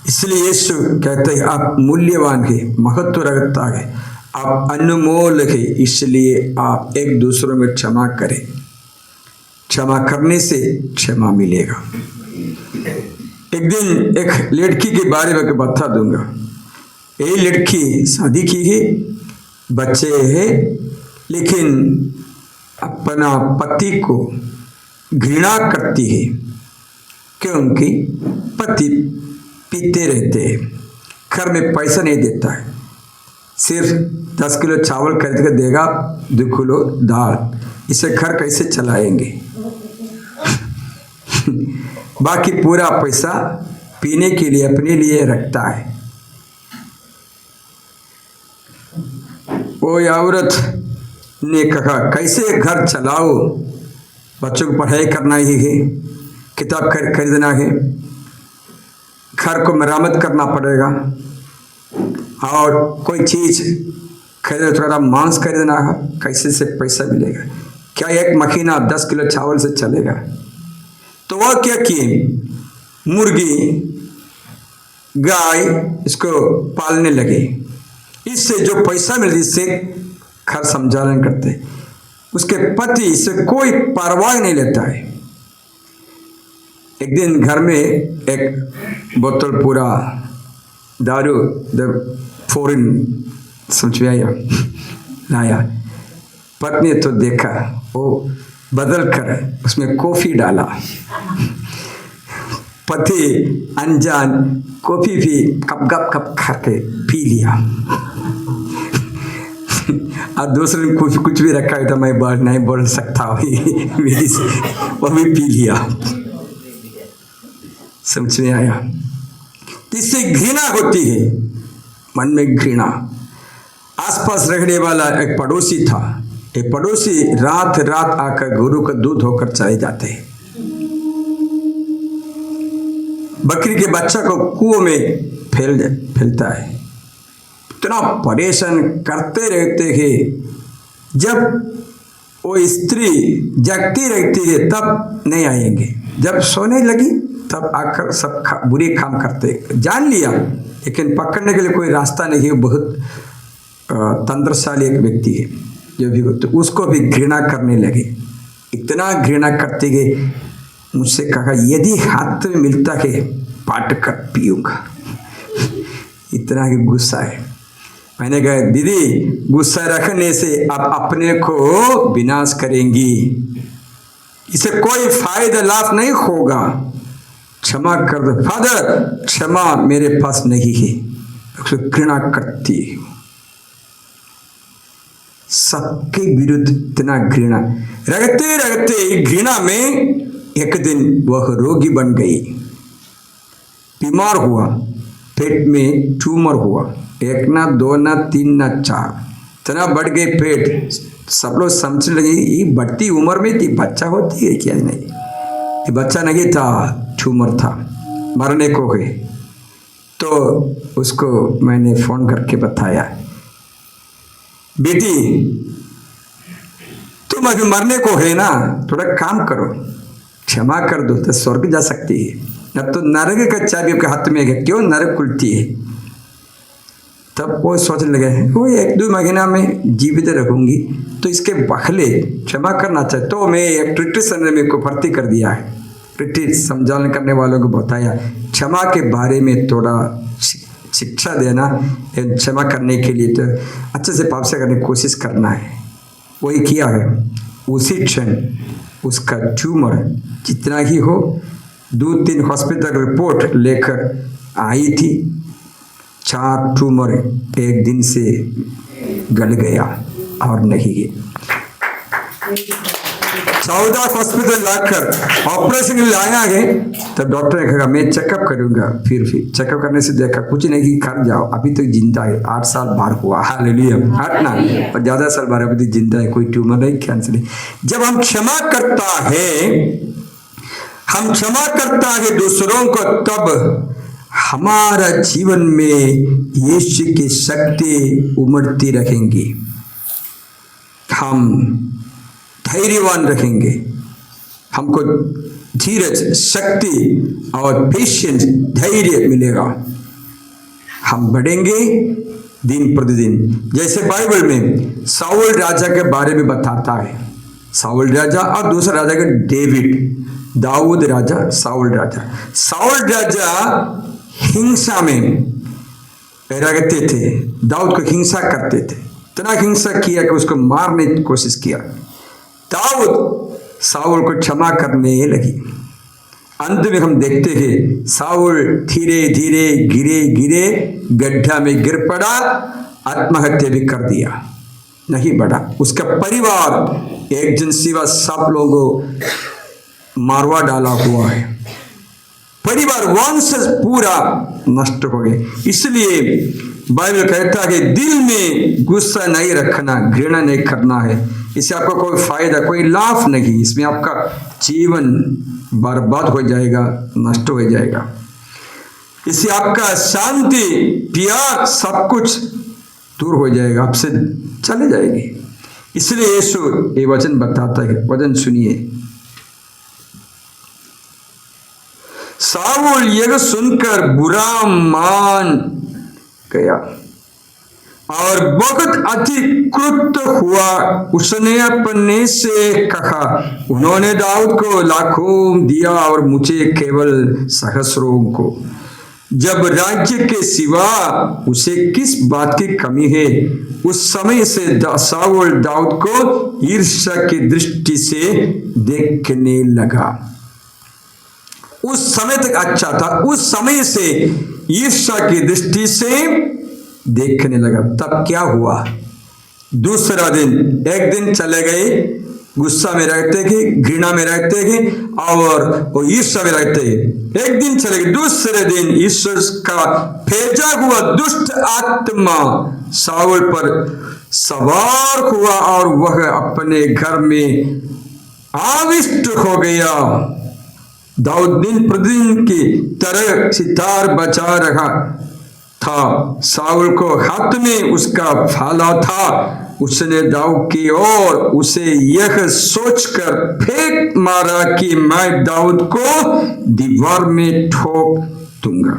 इसलिए यीशु कहते हैं आप मूल्यवान है, महत्व रखता है, आप अनमोल है, इसलिए आप एक दूसरे में क्षमा करें। क्षमा करने से क्षमा मिलेगा। एक दिन एक लड़की के बारे में बता दूंगा। ये लड़की शादी की है, बच्चे हैं, लेकिन अपना पति को घृणा करती है, क्योंकि पति पीते रहते हैं, घर में पैसा नहीं देता है, सिर्फ 10 किलो चावल खरीद कर देगा, 2 किलो दाल, इसे घर कैसे चलाएंगे? बाकी पूरा पैसा पीने के लिए अपने लिए रखता है। वो औरत ने कहा, कैसे घर चलाओ, बच्चों को पढ़ाई करना ही है, किताब खरीदना है, घर को मरम्मत करना पड़ेगा, और कोई चीज़ खरीदे, थोड़ा मांस खरीदना है, कैसे से पैसा मिलेगा? क्या एक महीना 10 किलो चावल से चलेगा? तो वह क्या किए, मुर्गी गाय इसको पालने लगे। इससे जो पैसा मिलता इससे घर संचालन करते। उसके पति इससे कोई परवाह नहीं लेता है। एक दिन घर में एक बोतल पूरा दारू फॉरेन समझ में आया लाया। पत्नी तो देखा, वो बदल कर उसमें कॉफ़ी डाला। पति अनजान कॉफ़ी भी कप खा के पी लिया। और दूसरे ने कुछ भी रखा था, मैं नहीं बोल सकता, वो भी पी लिया। समझ में आया? इससे घृणा होती है, मन में घृणा। आसपास रहने वाला एक पड़ोसी था। एक पड़ोसी रात रात आकर गुरु का दूध होकर चले जाते। बकरी के बच्चा को कुओं में फैलता है। इतना परेशान करते रहते हैं। जब वो स्त्री जगती रहती है तब नहीं आएंगे, जब सोने लगी तब आकर सब बुरे काम करते। जान लिया लेकिन पकड़ने के लिए कोई रास्ता नहीं है। बहुत तंत्रशाली एक व्यक्ति है जो भी, तो उसको भी घृणा करने लगे। इतना घृणा करते गए, मुझसे कहा यदि हाथ में मिलता है पाट कर पीऊँगा। इतना ही गुस्सा है। मैंने कहा दीदी, गुस्सा रखने से आप अपने को विनाश करेंगी, इसे कोई फायदा लाभ नहीं होगा। क्षमा कर दो फादर, क्षमा मेरे पास नहीं है। उसको घृणा करती है, सबके विरुद्ध इतना घृणा रखते रखते घृणा में एक दिन वह रोगी बन गई। बीमार हुआ, पेट में ट्यूमर हुआ, 1 ना 2 ना 3 ना 4, इतना बढ़ गए पेट। सब लोग समझने लगे ये बढ़ती उम्र में थी, बच्चा होती है क्या? नहीं, ये बच्चा नहीं था, ट्यूमर था, मरने को गए। तो उसको मैंने फ़ोन करके बताया, बेटी तुम अभी मरने को है ना, थोड़ा काम करो, क्षमा कर दो तो स्वर्ग जा सकती है, न तो नरक का चाबी आपके हाथ में है, क्यों नरक खुलती है। तब वो सोचने लगे वो 1-2 महीना में जीवित रहूँगी, तो इसके पहले क्षमा करना चाहिए। तो मैं एक ट्रिट्री सेंटर में को भर्ती कर दिया है। ट्रिट्री समझाने करने वालों को बताया क्षमा के बारे में थोड़ा शिक्षा देना, क्षमा करने के लिए तो अच्छे से पाप से करने की कोशिश करना है। वही किया है। उसी क्षण उसका ट्यूमर जितना ही हो, 2-3 हॉस्पिटल रिपोर्ट लेकर आई थी, 4 ट्यूमर एक दिन से गल गया और नहीं है। 14 हॉस्पिटल लाकर ऑपरेशन लाया है। तब डॉक्टर ने कहा मैं चेकअप करूंगा। फिर चेकअप करने से देखा कुछ नहीं, कर जाओ, अभी तो जिंदा है, 8 साल बाहर हुआ। हालेलुया, 8 ना और ज़्यादा साल बाहर, अभी तो जिंदा है, कोई ट्यूमर नहीं, कैंसर नहीं। जब हम क्षमा करता है दूसरों को, तब हमारा जीवन में यीशु की शक्ति उमड़ती रहेंगी। हम धैर्यवान रहेंगे, हमको धीरज, शक्ति और पेशेंस, धैर्य मिलेगा। हम बढ़ेंगे दिन प्रतिदिन। जैसे बाइबल में साउल राजा के बारे में बताता है, साउल राजा और दूसरा राजा के डेविड, दाऊद राजा, साउल राजा। साउल राजा हिंसा में रहते थे, दाऊद को हिंसा करते थे, इतना हिंसा किया कि उसको मारने की कोशिश किया। दाऊद साउल को क्षमा करने लगी। अंत में हम देखते हैं साउल धीरे धीरे गिरे गड्ढा में गिर पड़ा, आत्महत्या भी कर दिया, नहीं बढ़ा। उसका परिवार एक जन सिवा सब लोगों मारवा डाला हुआ है। परिवार वंश पूरा नष्ट हो गए। इसलिए बाइबल कहता है दिल में गुस्सा नहीं रखना, घृणा नहीं करना है। इससे आपका कोई फायदा, कोई लाभ नहीं, इसमें आपका जीवन बर्बाद हो जाएगा, नष्ट हो जाएगा। इससे आपका शांति, प्यार, सब कुछ दूर हो जाएगा, आपसे चले जाएगी। इसलिए यीशु ये वचन बताता है, वचन सुनिए। साउल यह सुनकर बुरा मान गया और बहुत अधिक क्रुद्ध हुआ। उसने अपने से कहा, उन्होंने दाऊद को लाखों दिया और मुझे केवल सहस्रों को। जब राज्य के सिवा उसे किस बात की कमी है? उस समय से साउल दाऊद को ईर्ष्या की दृष्टि से देखने लगा। उस समय तक अच्छा था, उस समय से ईर्ष्या की दृष्टि से देखने लगा। तब क्या हुआ? दूसरा दिन, एक दिन चले गए, गुस्सा में रहते थे, घृणा में रहते थे और वो ईर्ष्या में रहते थे। एक दिन चले गए, दूसरे दिन ईश्वर का भेजा हुआ दुष्ट आत्मा साउल पर सवार हुआ और वह अपने घर में आविष्ट हो गया। दाऊद दिन प्रतिदिन की तरह सितार बजा रहा था। साउल को हाथ में उसका भाला था। उसने दाऊद की ओर उसे यह सोचकर फेंक मारा कि मैं दाऊद को दीवार में ठोक दूंगा,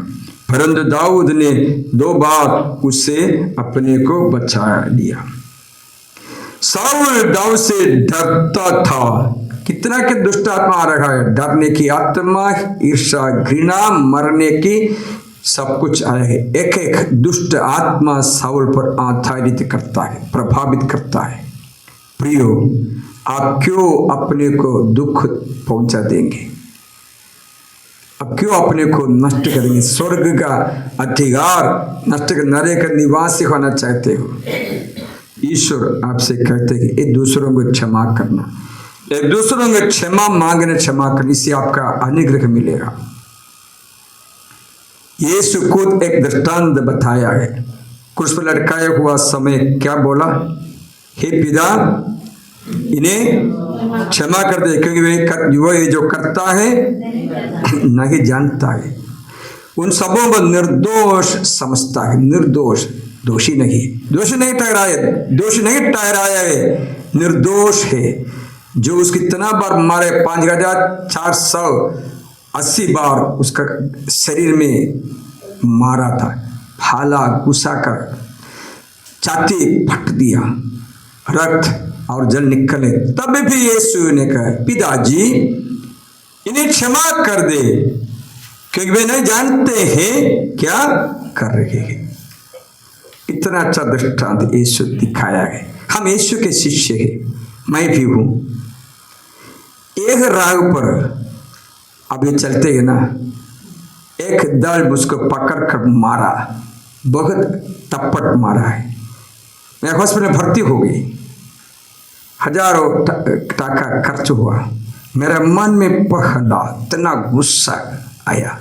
परंतु दाऊद ने 2 बार उसे अपने को बचा लिया। साउल दाऊद से डरता था। कितना के दुष्ट आत्मा आ रहा है, डरने की आत्मा, ईर्ष्या, घृणा, मरने की, सब कुछ आया है। एक एक दुष्ट आत्मा साउल पर आधारित करता है, प्रभावित करता है। प्रियो, आप क्यों अपने को दुख पहुंचा देंगे? अब क्यों अपने को नष्ट करेंगे? स्वर्ग का अधिकार नष्ट कर, नरक का निवासी होना चाहते हो? ईश्वर आपसे कहते हैं कि एक दूसरों को क्षमा करना, एक दूसरों को क्षमा मांगने, क्षमा करने, इससे आपका अनुग्रह मिलेगा। यीशु खुद एक दृष्टांत बताया है। क्रूस पर लटकाया हुआ समय क्या बोला? हे पिता, इन्हें क्षमा कर दे, क्योंकि वो ये जो करता है नहीं जानता है। उन सबों को निर्दोष समझता है, निर्दोष, दोषी नहीं ठहराया है, निर्दोष है। जो उसकी इतना बार मारे, 5480 बार उसका शरीर में मारा था, भाला घुसा कर छाती फट दिया, रक्त और जल निकले। तब भी यीशु ने कहा, पिताजी इन्हें क्षमा कर दे, क्योंकि वे नहीं जानते हैं क्या कर रहे हैं। इतना अच्छा दृष्टांत यीशु दिखाया है। हम यीशु के शिष्य हैं, मैं भी हूँ। एक राह पर अभी चलते हैं ना, एक दल उसको पकड़ कर मारा, बहुत तपट मारा है। मैं हॉस्पिटल में भर्ती हो गई, हजारों टाका खर्च हुआ। मेरे मन में पहला इतना गुस्सा आया,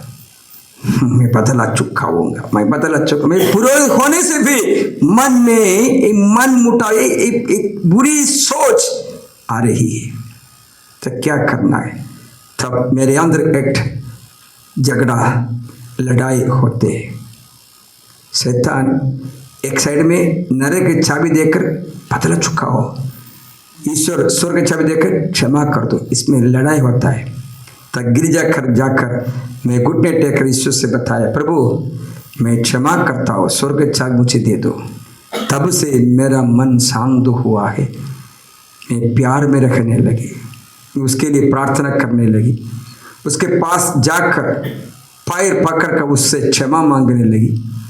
मैं बदला चुकाऊंगा, मैं पूरे होने से भी मन में एक मन मुटा, एक बुरी सोच आ रही है। तो क्या करना है? तब मेरे अंदर एक झगड़ा, लड़ाई होते। शैतान एक साइड में नरक की चाबी देकर बदला चुकाओ, ईश्वर स्वर्ग की चाबी देकर क्षमा कर दो, इसमें लड़ाई होता है। तब गिरजा कर जाकर मैं घुटने टेकर ईश्वर से बताया, प्रभु मैं क्षमा करता हूँ, स्वर्ग की चाबी मुझे दे दो। तब से मेरा मन शांत हुआ है, मैं प्यार में रखने लगी, उसके लिए प्रार्थना करने लगी, उसके पास जाकर पैर पकड़ कर उससे क्षमा मांगने लगी।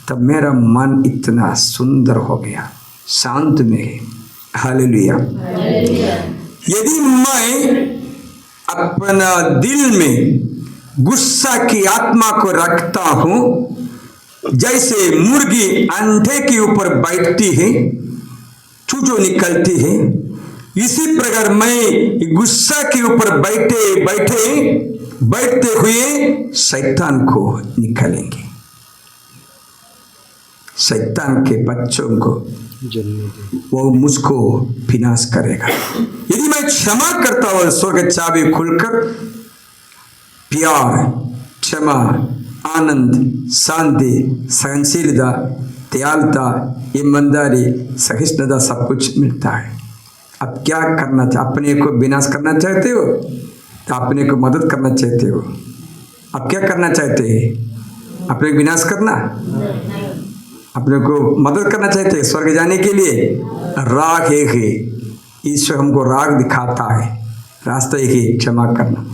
तब मेरा मन इतना सुंदर हो गया, शांत में है। हालेलुया। यदि मैं अपना दिल में गुस्सा की आत्मा को रखता हूँ, जैसे मुर्गी अंडे के ऊपर बैठती है, चूचो निकलती है, इसी प्रकार मैं गुस्सा के ऊपर बैठते हुए शैतान को निकालेंगे, शैतान के बच्चों को वो मुझको विनाश करेगा। यदि मैं क्षमा करता हूँ, स्वर्ग चाबी खुलकर प्यार, क्षमा, आनंद, शांति, सहनशीलता, दयालुता, ईमानदारी, सहिष्णुता सब कुछ मिलता है। अब क्या करना चाहते? अपने को विनाश करना चाहते हो तो अपने को मदद करना चाहते हो? अब क्या करना चाहते हैं? अपने को विनाश करना, अपने को मदद करना चाहते हैं स्वर्ग जाने के लिए? राग एक है, ईश्वर हमको राग दिखाता है, रास्ता एक ही, क्षमा करना।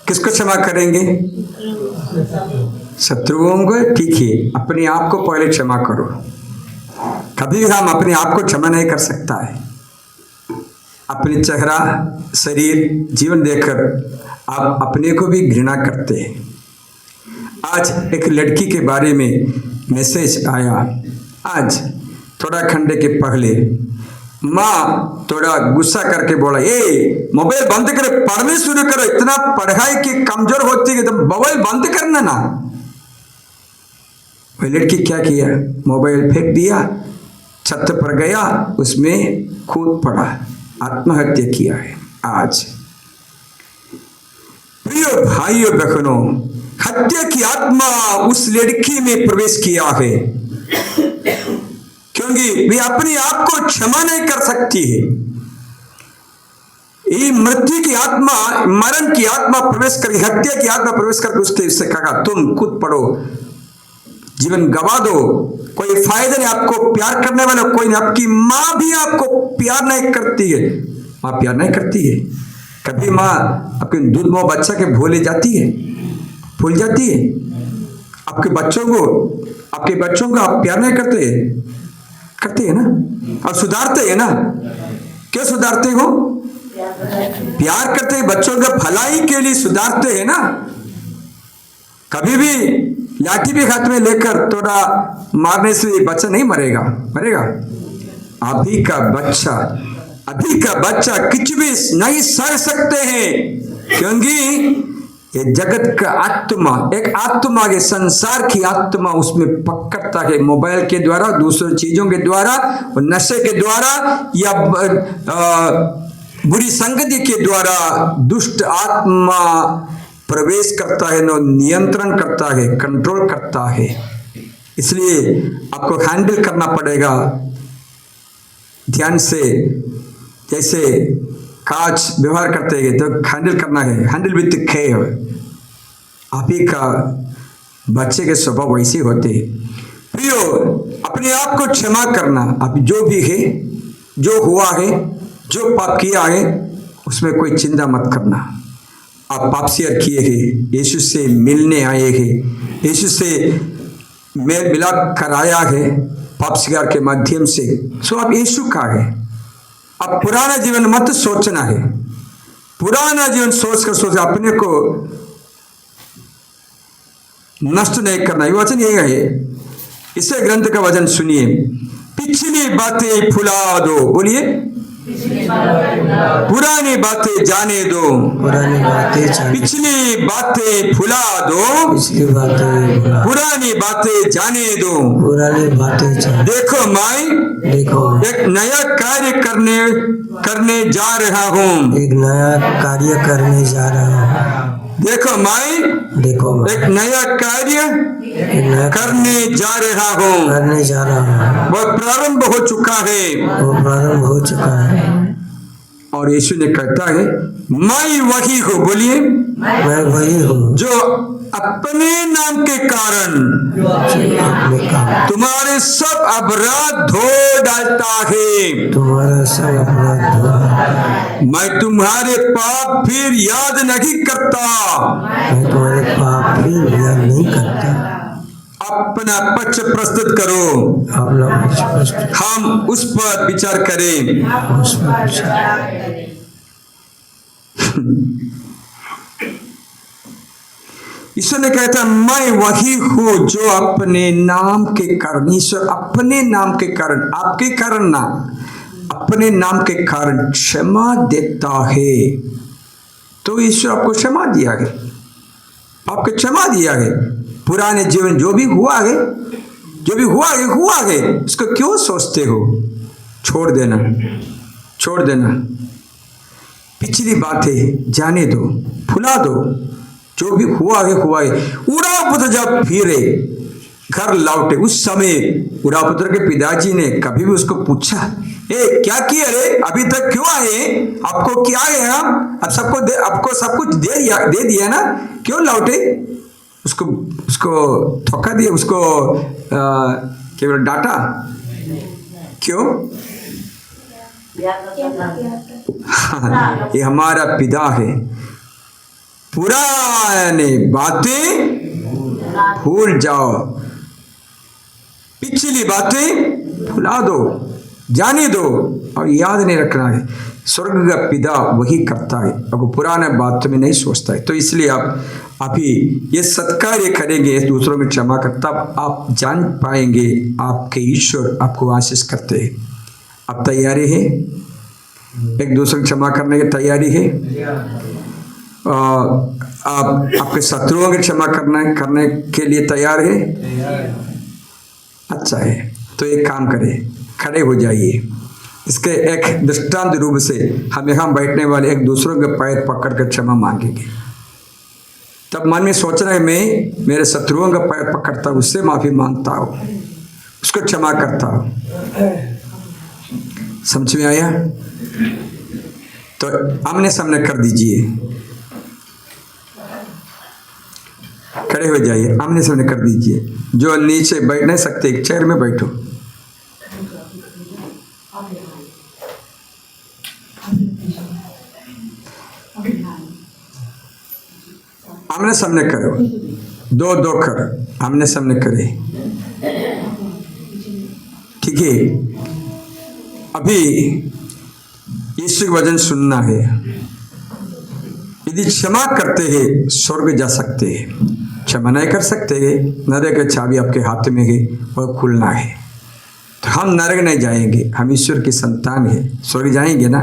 किसको क्षमा करेंगे? शत्रुओं को। ठीक है, अपने आप को पहले क्षमा करो। कभी भी हम अपने आप को क्षमा नहीं कर सकता है। अपने चेहरा, शरीर, जीवन देखकर आप अपने को भी घृणा करते हैं। आज एक लड़की के बारे में मैसेज आया, आज थोड़ा घंटे के पहले। माँ थोड़ा गुस्सा करके बोला, ए मोबाइल बंद करे, पढ़ने शुरू करो, इतना पढ़ाई की कमजोर होती है तो मोबाइल बंद करना ना। वह लड़की क्या किया? मोबाइल फेंक दिया, छत पर गया, उसमें कूद पड़ा, आत्महत्या किया है। आज प्रिय भाइयों बहनों, हत्या की आत्मा उस लड़की में प्रवेश किया है, क्योंकि वे अपने आप को क्षमा नहीं कर सकती है। ये मृत्यु की आत्मा, मरण की आत्मा प्रवेश कर, हत्या की आत्मा प्रवेश करके उससे कहा, तुम कूद पड़ो, जीवन गवा दो, कोई फायदा नहीं, आपको प्यार करने वाला कोई नहीं। आपकी माँ भी आपको प्यार नहीं करती है। माँ प्यार नहीं करती है। कभी माँ आपके दूध माँ बच्चा के भूल जाती है? आपके बच्चों को आप प्यार नहीं करते हैं ना? और सुधारते हैं ना? क्यों सुधारते हो? प्यार करते हैं, बच्चों के भलाई के लिए सुधारते हैं ना। कभी भी लाठी भी हाथ में लेकर थोड़ा मारने से बच्चा नहीं मरेगा। अभी का बच्चा कुछ भी नहीं सह सकते हैं, क्योंकि ये जगत का आत्मा, एक आत्मा के संसार की आत्मा उसमें पकड़ता है, मोबाइल के द्वारा, दूसरी चीजों के द्वारा, नशे के द्वारा, या बुरी संगति के द्वारा दुष्ट आत्मा प्रवेश करता है, नियंत्रण करता है, कंट्रोल करता है। इसलिए आपको हैंडल करना पड़ेगा ध्यान से। जैसे कांच व्यवहार करते हैं तो हैंडल करना है, हैंडल विथ केयर। आप ही का बच्चे के स्वभाव वैसे होते हैं। प्रियो, अपने आप को क्षमा करना। आप जो भी है, जो हुआ है, जो पाप किया है, उसमें कोई चिंता मत करना। आप पाप शेयर किए हैं, यीशु से मिलने आए हैं, यीशु से मेल मिलाप कराया है पाप स्वीकार के माध्यम से। सो आप यीशु का है। अब पुराना जीवन मत सोचना है। पुराना जीवन सोच अपने को नष्ट नहीं करना। ये वचन यही है। इसे ग्रंथ का वचन सुनिए, पिछली बातें भुला दो। बोलिए, पुरानी बातें जाने दो, पिछली बातें भुला दो, पुरानी बातें जाने दो। देखो मैं एक नया कार्य करने जा रहा हूँ। देखो मैं एक नया कार्य करने जा रहा हूँ। वह प्रारंभ हो चुका है। और यीशु ने कहता है, मैं वही हूँ। बोलिए, मैं वही हूँ जो अपने नाम के कारण तुम्हारे सब अपराध धो डालता है। तुम्हारा सब अपराध धो। मैं तुम्हारे पाप फिर याद नहीं करता। मैं तुम्हारे पाप फिर याद नहीं करता। अपना पक्ष प्रस्तुत करो, अपना पक्ष प्रस्तुत, हम उस पर विचार करें। उस पर विचार। ईश्वर ने कहता, मैं वही हूँ जो अपने नाम के कारण, ईश्वर अपने नाम के कारण, आपके कारण ना, अपने नाम के कारण क्षमा देता है। तो ईश्वर आपको क्षमा दिया है, आपको क्षमा दिया है। पुराने जीवन जो भी हुआ है, हुआ है, उसको क्यों सोचते हो? छोड़ देना। पिछली बातें जाने दो, भुला दो। जो भी हुआ है उड़ा पुत्र जब फिरे घर लौटे, उस समय उड़ा पुत्र के पिताजी ने कभी भी उसको पूछा, ए क्या किया रे, अभी तक क्यों आए, आपको क्या है, हम अब आपको सब कुछ दे दिया ना, क्यों लौटे? उसको धोखा दिया, उसको केवल डांटा, क्यों? ये हमारा पिता है, पुराने बातें भूल जाओ, पिछली बातें भुला दो, जाने दो और याद नहीं रखना है। स्वर्ग का पिता वही करता है, अब पुराने बातों में नहीं सोचता है। तो इसलिए आप अभी ये सत्कार्य करेंगे, दूसरों में क्षमा कर, तब आप जान पाएंगे आपके ईश्वर आपको आशीष करते हैं। आप तैयारी है? एक दूसरे को क्षमा करने की तैयारी है? आप आपके शत्रुओं की क्षमा करने के लिए तैयार है? अच्छा है, तो एक काम करें, खड़े हो जाइए। इसके एक दृष्टांत रूप से हम यहाँ बैठने वाले एक दूसरों के पैर पकड़ कर क्षमा मांगेंगे। तब मन में सोचना है, मैं मेरे शत्रुओं का पैर पकड़ता हूँ, उससे माफी मांगता हूँ, उसको क्षमा करता हूँ। समझ में आया? तो आमने सामने कर दीजिए, खड़े हो जाइए, आमने सामने कर दीजिए। जो नीचे बैठ नहीं सकते, एक चेयर में बैठो। आमने सामने करो, दो कर आमने सामने करे, ठीक है? अभी यीशु का वचन सुनना है। यदि क्षमा करते हैं स्वर्ग जा सकते हैं, क्षमा नहीं कर सकते हैं, नरक की चाबी आपके हाथ में है, वह खुलना है। तो हम नरक नहीं जाएंगे, हम ईश्वर की संतान है, स्वर्ग जाएंगे ना।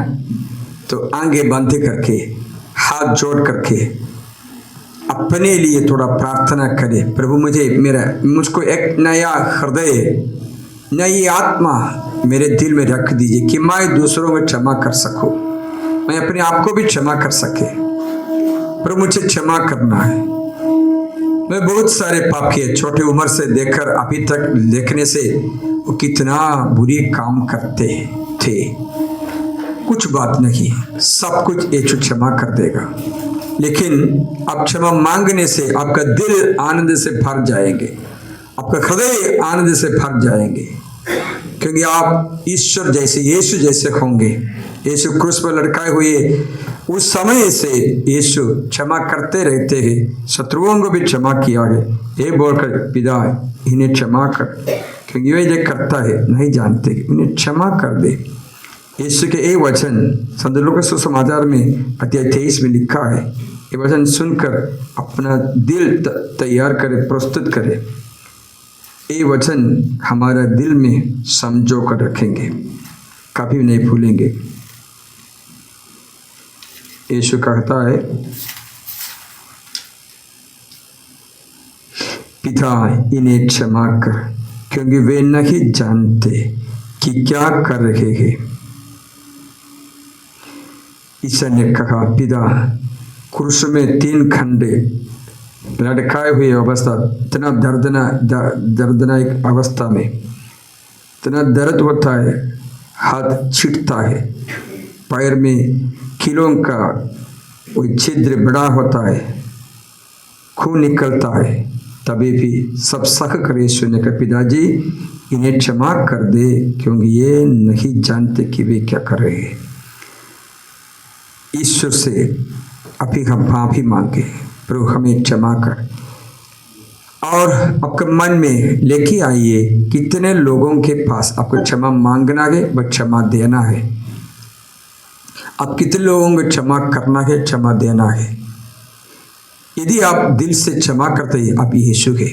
तो आंखें बंद करके, हाथ जोड़ करके अपने लिए थोड़ा प्रार्थना करें, प्रभु मुझको एक नया हृदय, नई आत्मा मेरे दिल में रख दीजिए कि मैं दूसरों को क्षमा कर सकूं, मैं अपने आप को भी क्षमा कर सके। प्रभु मुझे क्षमा करना है, मैं बहुत सारे पापी है, छोटे उम्र से देखकर अभी तक देखने से वो कितना बुरी काम करते थे। कुछ बात नहीं, सब कुछ यीशु क्षमा कर देगा। लेकिन आप क्षमा मांगने से आपका दिल आनंद से भर जाएंगे, आपका हृदय आनंद से भर जाएंगे, क्योंकि आप ईश्वर जैसे, यीशु जैसे होंगे। यीशु क्रूस पर लटकाए हुए उस समय से यीशु क्षमा करते रहते हैं, शत्रुओं को भी क्षमा किया है। ये बोलकर, पिता इन्हें क्षमा कर, क्योंकि वे जो करता है नहीं जानते, इन्हें क्षमा कर दे। यीशु के ये वचन संत लूका सुसमाचार में अध्याय 23 में लिखा है। ये वचन सुनकर अपना दिल तैयार करे, प्रस्तुत करे। ये वचन हमारा दिल में समझो कर रखेंगे, कभी नहीं भूलेंगे। यीशु कहता है, पिता इन्हें क्षमा कर, क्योंकि वे नहीं जानते कि क्या कर रहे हैं। ईसा ने कहा, पिता क्रूस में 3 घंटे लटकाए हुए अवस्था, इतना दर्दनाक अवस्था में, इतना दर्द होता है, हाथ छिटता है, पैर में कीलों का वो छिद्र बड़ा होता है, खून निकलता है, तभी भी सब सख कर यीशु ने कहा, पिताजी इन्हें क्षमा कर दे, क्योंकि ये नहीं जानते कि वे क्या कर रहे हैं। ईश्वर से अभी हम माफी मांगे, प्रभु हमें क्षमा कर। और आपके मन में लेके आइए, कितने लोगों के पास आपको क्षमा मांगना है व क्षमा देना है। आप कितने लोगों को क्षमा करना है, क्षमा देना है। यदि आप दिल से क्षमा करते हैं, आप यीशु है।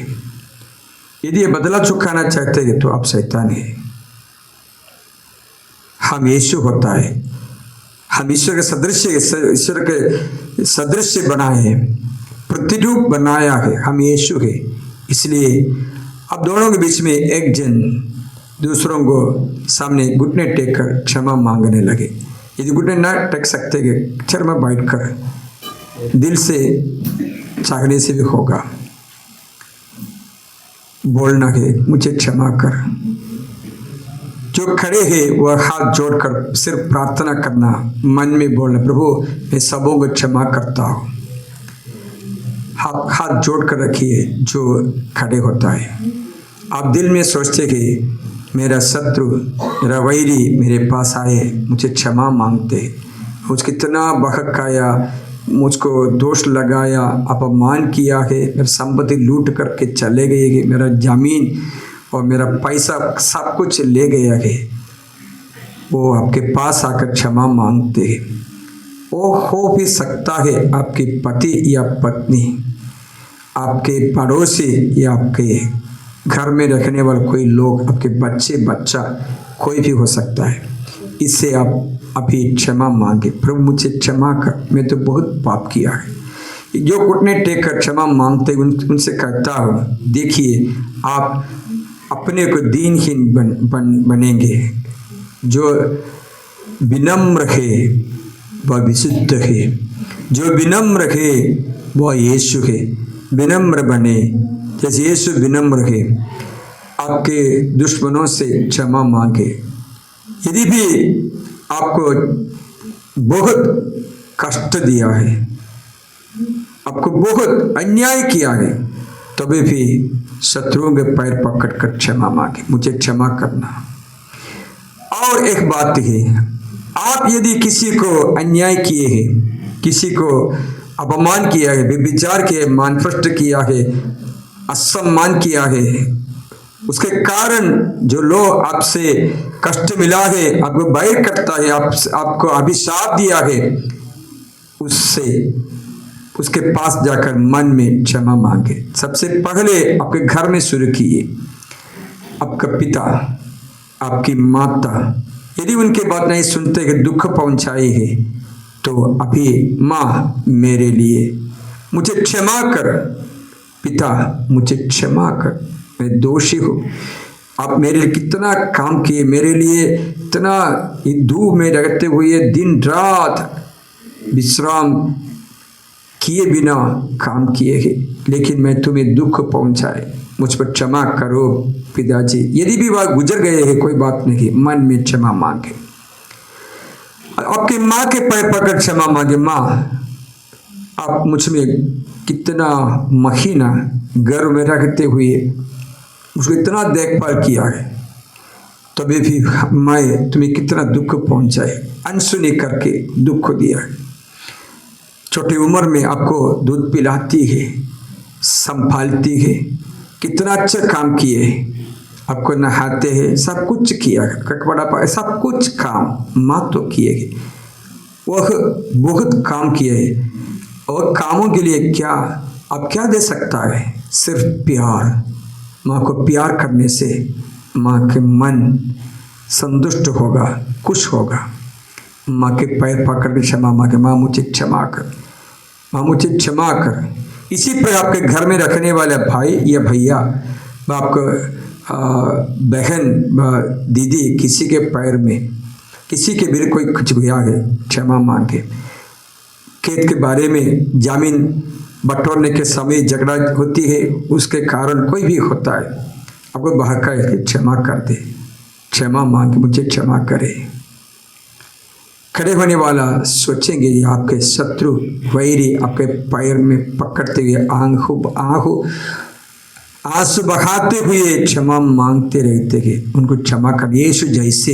यदि ये बदला चुकाना चाहते हैं, तो आप शैतान है। हम यीशु होता है, हम ईश्वर के सदृश्य बनाए हैं, प्रतिरूप बनाया है, हम यीशु है। इसलिए अब दोनों के बीच में एक जन दूसरों को सामने घुटने टेक कर क्षमा मांगने लगे। यदि घुटने ना टेक सकते, चर में बैठ कर दिल से चाहने से भी होगा। बोलना है मुझे क्षमा कर। जो खड़े हैं वह हाथ जोड़कर सिर्फ प्रार्थना करना, मन में बोलना प्रभु मैं सबों को क्षमा करता हूँ। हाथ जोड़ कर रखिए जो खड़े होता है। आप दिल में सोचते कि मेरा शत्रु, मेरा वैरी मेरे पास आए, मुझे क्षमा मांगते, मुझे कितना बहकाया, मुझको दोष लगाया, अपमान किया है, मेरी संपत्ति लूट करके चले गए कि मेरा ज़मीन और मेरा पैसा सब कुछ ले गया है, वो आपके पास आकर क्षमा मांगते हैं। वो हो भी सकता है आपके पति या पत्नी, आपके पड़ोसी या आपके घर में रखने वाले कोई लोग, आपके बच्चे बच्चा कोई भी हो सकता है। इससे आप अभी क्षमा मांगे, प्रभु मुझे क्षमा कर, मैं तो बहुत पाप किया है। जो घुटने टेक कर क्षमा मांगते उनसे कहता हूँ, देखिए आप अपने को दीनहीन बनेंगे। जो विनम्र है वह विशुद्ध है, जो विनम्र है वह यीशु है। विनम्र बने जैसे यीशु विनम्र है। आपके दुश्मनों से क्षमा मांगे। यदि भी आपको बहुत कष्ट दिया है, आपको बहुत अन्याय किया है, तभी भी शत्रुओं के पैर पकड़कर क्षमा मांगे, मुझे क्षमा करना। और एक बात है, आप यदि किसी को अन्याय किए हैं, किसी को अपमान किया है, व्यभिचार किया है, मानभ्रष्ट किया है, असम्मान किया है, उसके कारण जो लोग आपसे कष्ट मिला है, आपको बैर करता है, आपको अभिशाप दिया है, उसके पास जाकर मन में क्षमा मांगे। सबसे पहले आपके घर में शुरू किए। आपका पिता, आपकी माता यदि उनके बात नहीं सुनते कि दुख पहुंचाए है, तो अभी माँ मेरे लिए मुझे क्षमा कर, पिता मुझे क्षमा कर, मैं दोषी हूँ। आप मेरे लिए कितना काम किए, मेरे लिए इतना धूप में रहते हुए दिन रात विश्राम किए बिना काम किए हैं, लेकिन मैं तुम्हें दुख पहुंचाए, मुझ पर क्षमा करो पिताजी। यदि भी वह गुजर गए हैं कोई बात नहीं, मन में क्षमा मांगे। आपकी माँ के पैर पकड़ क्षमा मांगे, माँ आप मुझ में कितना महीना गर्भ में रखते हुए मुझको इतना देखभाल किया है, तभी भी मैं तुम्हें कितना दुख पहुंचाए, अनसुनी करके दुख दिया है। छोटी उम्र में आपको दूध पिलाती है, संभालती है, कितना अच्छा काम किए, आपको नहाते हैं, सब कुछ किया, कपड़ा पाए, सब कुछ काम माँ तो किए है। वह बहुत काम किए है, और कामों के लिए क्या आप क्या दे सकता है? सिर्फ प्यार। माँ को प्यार करने से माँ के मन संतुष्ट होगा, खुश होगा। माँ के पैर पकड़ के क्षमा मांगे, माँ मुझे क्षमा कर, माँ मुझे क्षमा कर। इसी पर आपके घर में रखने वाले भाई या भैया, आपको बहन दीदी, किसी के पैर में, किसी के भी कोई कुछ गया है, क्षमा मांगे। खेत के बारे में जमीन बटोरने के समय झगड़ा होती है, उसके कारण कोई भी होता है, आपको बहका है, क्षमा कर दे, क्षमा मांगे, मुझे क्षमा करे। खड़े होने वाला सोचेंगे ये आपके शत्रु वैरी आपके पैर में पकड़ते हुए आंसू बहाते हुए क्षमा मांगते रहते हैं, उनको क्षमा कर। यीशु जैसे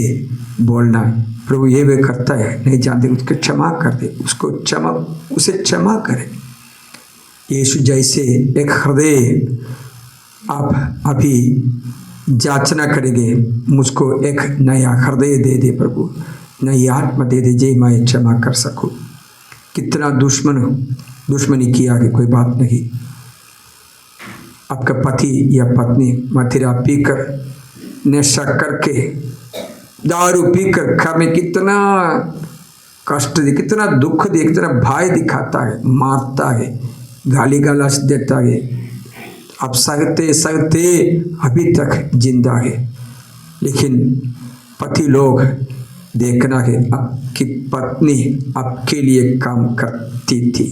बोलना, प्रभु ये वे करता है, नहीं जानते, उसको क्षमा कर दे, उसको क्षमा, उसे क्षमा करे। यीशु जैसे एक हृदय आप अभी जांचना करेंगे, मुझको एक नया हृदय दे दे प्रभु, नई आत्मा दे दे, जे मैं क्षमा कर सकूं। कितना दुश्मनी किया कि कोई बात नहीं। आपका पति या पत्नी मदिरा पीकर, नशा करके, दारू पीकर घर में कितना कष्ट दे, कितना दुख दे, कितना भय दिखाता है, मारता है, गाली गलौज देता है, आप सहते सहते अभी तक जिंदा है। लेकिन पति लोग देखना है, आपकी पत्नी आपके लिए काम करती थी,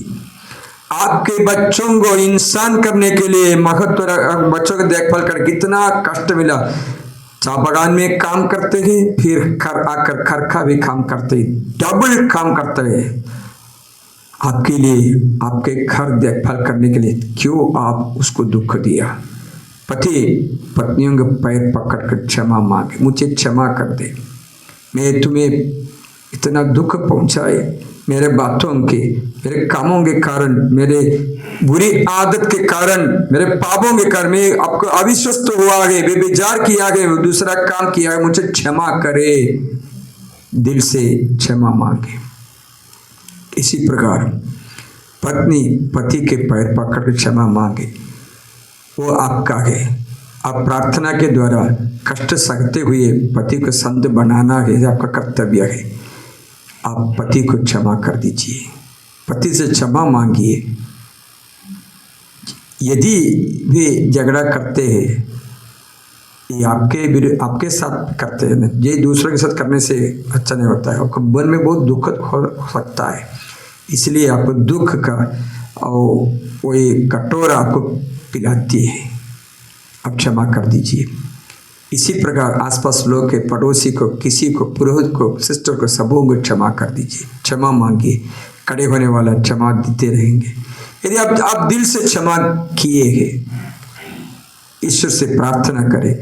आपके बच्चों को इंसान करने के लिए महत्व, बच्चों की देखभाल कर कितना कष्ट मिला। चाय बागान में काम करते हैं, फिर आकर घर का भी काम करते, डबल काम करते हैं आपके लिए, आपके घर देखभाल करने के लिए। क्यों आप उसको दुख दिया? पति पत्नियों के पैर पकड़ कर क्षमा मांगे, मुझे क्षमा कर दे, मैं तुम्हें इतना दुख पहुंचाए, मेरे बातों के, मेरे कामों के कारण, मेरे बुरी आदत के कारण, मेरे पापों के कारण मैं आपको अविश्वस्त हुआ है, बेविचार किया है, दूसरा काम किया है, मुझे क्षमा करे। दिल से क्षमा मांगे। इसी प्रकार पत्नी पति के पैर पकड़ क्षमा मांगे, वो आपका है। आप प्रार्थना के द्वारा कष्ट सहते हुए पति को संत बनाना है, आपका कर्तव्य है। आप पति को क्षमा कर दीजिए, पति से क्षमा मांगिए। यदि वे झगड़ा करते हैं, ये आपके साथ करते हैं, ये दूसरों के साथ करने से अच्छा नहीं होता है, आपको मन में बहुत दुख हो सकता है। इसलिए आपको दुख का और कोई कटोरा आपको पिलाती है, आप क्षमा कर दीजिए। इसी प्रकार आसपास लोग के, पड़ोसी को, किसी को, पुरोहित को, सिस्टर को, सबों को क्षमा कर दीजिए, क्षमा मांगिए। कड़े होने वाला क्षमा देते रहेंगे। यदि आप दिल से क्षमा किए हैं, ईश्वर से प्रार्थना करें,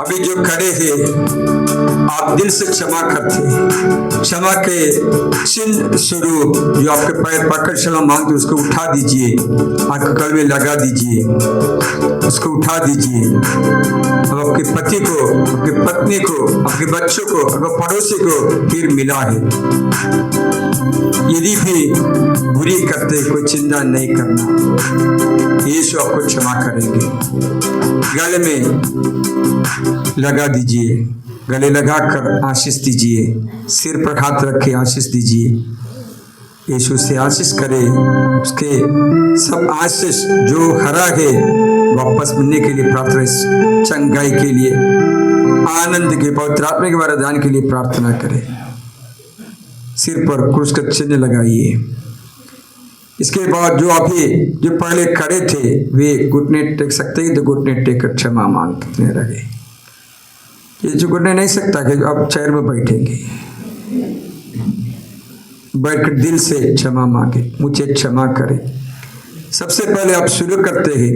अभी जो खड़े हैं, आप दिल से क्षमा करते हैं, क्षमा के चिन्ह स्वरूप जो आपके पैर पकड़ क्षमा मांगते, उसको उठा दीजिए, आपके गल में लगा दीजिए, उसको उठा दीजिए। अब आपके पति को, आपकी पत्नी को, आपके बच्चों को, आपके पड़ोसी को फिर मिला है। यदि भी बुरी करते, कोई चिंता नहीं करना, यीशु आपको क्षमा करेंगे। गले में लगा दीजिए, गले लगाकर आशीष दीजिए, सिर पर हाथ रख के आशीष दीजिए। यीशु से आशीष करे, उसके सब आशीष जो हरा है वापस मिलने के लिए प्रार्थना, चंगाई के लिए, आनंद के, पवित्र आत्मा के वरदान के लिए प्रार्थना करें। सिर पर क्रूस का चिन्ह लगाइए। इसके बाद जो पहले खड़े थे, वे घुटने टेक सकते हैं तो घुटने टेक कर क्षमा मांगने लगे। ये जो घुटने नहीं सकता कि अब चेयर में बैठेंगे, बैठकर दिल से क्षमा मांगे, मुझे क्षमा करे। सबसे पहले आप शुरू करते हैं,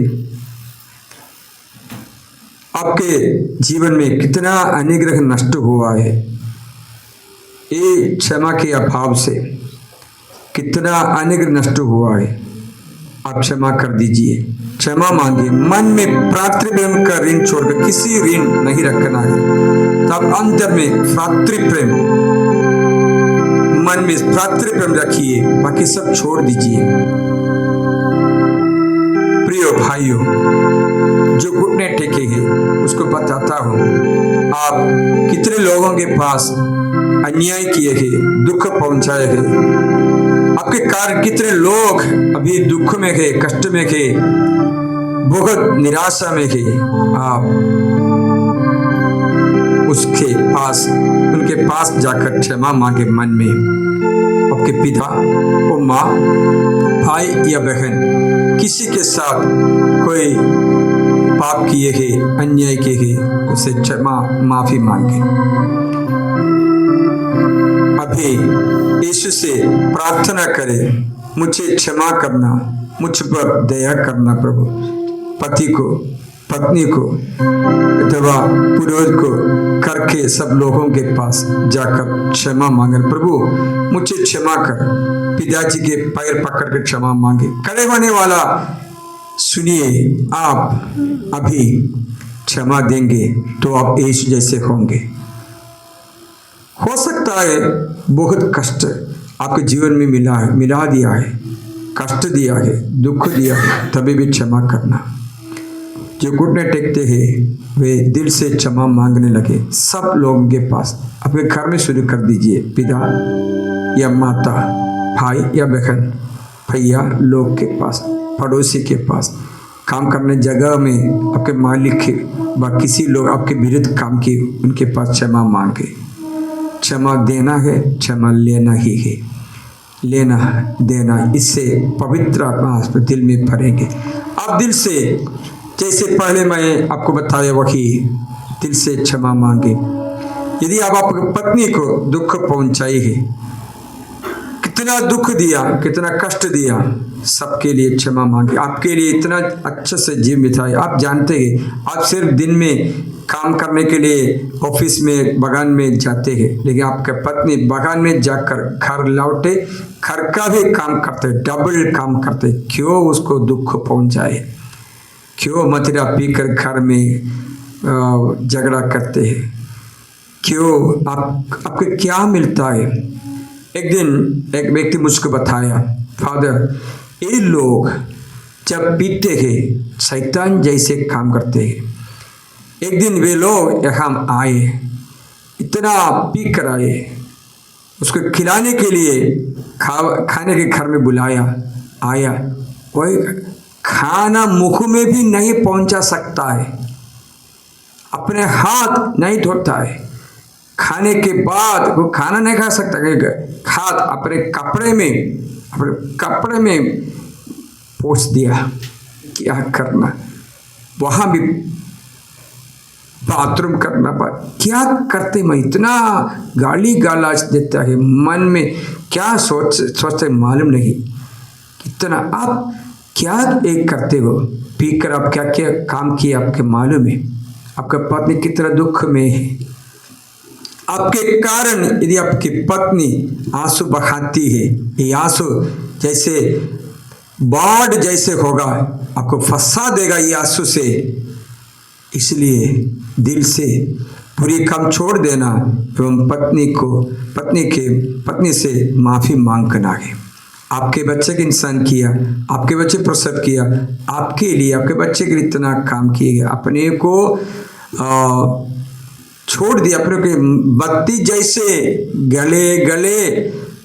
आपके जीवन में कितना अनुग्रह नष्ट हुआ है, ये क्षमा के अभाव से कितना अनुग्रह नष्ट हुआ है। आप क्षमा कर दीजिए, क्षमा मांगिए। मन में प्रातृप्रेम का ऋण छोड़कर किसी ऋण नहीं रखना है। तब अंतर में प्रातृप्रेम, मन में प्रातृप्रेम रखिए, बाकी सब छोड़ दीजिए। प्रिय भाइयों, जो घुटने टेके हैं उसको बताता हूँ, आप कितने लोगों के पास अन्याय किए हैं, दुख पहुंचाए हैं, आपके कारण कितने लोग अभी दुख में थे, कष्ट में थे, बहुत निराशा में थे। आप उसके पास, उनके पास जाकर क्षमा मांगे मन में। आपके पिता और माँ, भाई या बहन किसी के साथ कोई पाप किए हैं, अन्याय किए हैं, उसे क्षमा माफी मांगे। अभी यीशु से प्रार्थना करें, मुझे क्षमा करना, मुझ पर दया करना प्रभु। पति को, पत्नी को अथवा पुरोहित को करके सब लोगों के पास जाकर क्षमा मांगे। प्रभु मुझे क्षमा कर, पिताजी के पैर पकड़ कर क्षमा मांगे। खड़े होने वाला सुनिए, आप अभी क्षमा देंगे तो आप यीशु जैसे होंगे। हो सकता है बहुत कष्ट आपके जीवन में मिला दिया है, कष्ट दिया है, दुख दिया है, तभी भी क्षमा करना। जो घुटने टेकते हैं वे दिल से क्षमा मांगने लगे। सब लोगों के पास अपने घर में शुरू कर दीजिए, पिता या माता, भाई या बहन, भैया लोग के पास, पड़ोसी के पास, काम करने जगह में आपके मालिक के व किसी लोग आपके विरुद्ध काम किए, उनके पास क्षमा मांगे। क्षमा देना है, क्षमा लेना ही है, लेना देना, इससे पवित्र आत्मा दिल में भरेंगे। आप दिल से, जैसे पहले मैं आपको बताया वही, दिल से क्षमा मांगे। यदि आप अपनी पत्नी को दुख पहुंचाई है, कितना दुख दिया, कितना कष्ट दिया, सबके लिए क्षमा मांगे। आपके लिए इतना अच्छे से जीवन बिताए, आप जानते हैं, आप सिर्फ दिन में काम करने के लिए ऑफिस में, बगान में जाते हैं, लेकिन आपके पत्नी बगान में जाकर घर लौटे, घर का भी काम करते, डबल काम करते। क्यों उसको दुख पहुंचाए? क्यों मदिरा पीकर घर में झगड़ा करते हैं? क्यों? आपको क्या मिलता है? एक दिन एक व्यक्ति मुझको बताया, फादर, ये लोग जब पीते हैं शैतान जैसे काम करते हैं। एक दिन वे लोग यहाँ आए, इतना पी कर आए, उसको खिलाने के लिए खाने के घर में बुलाया, आया, कोई खाना मुख में भी नहीं पहुंचा सकता है, अपने हाथ नहीं धोता है, खाने के बाद वो खाना नहीं खा सकता, हाथ अपने कपड़े में पोंछ दिया। क्या करना, वहां भी बाथरूम करना पड़ा। क्या करते? मैं इतना गाली गलौज देता है, मन में क्या सोचते मालूम नहीं। कितना आप क्या एक करते हो, पीकर आप क्या क्या काम किए आपके मालूम है? आपका पत्नी कितना दुख में है। आपके कारण यदि आपकी पत्नी आंसू बहाती है, ये आंसू जैसे बाढ़ जैसे होगा, आपको फंसा देगा ये आंसू से। इसलिए दिल से बुरी काम छोड़ देना एवं पत्नी से माफी मांगना है। आपके बच्चे के इंसान किया, आपके बच्चे प्रसव किया, आपके लिए, आपके बच्चे के लिए इतना काम किए गए, अपने को छोड़ दिया, अपने को बत्ती जैसे गले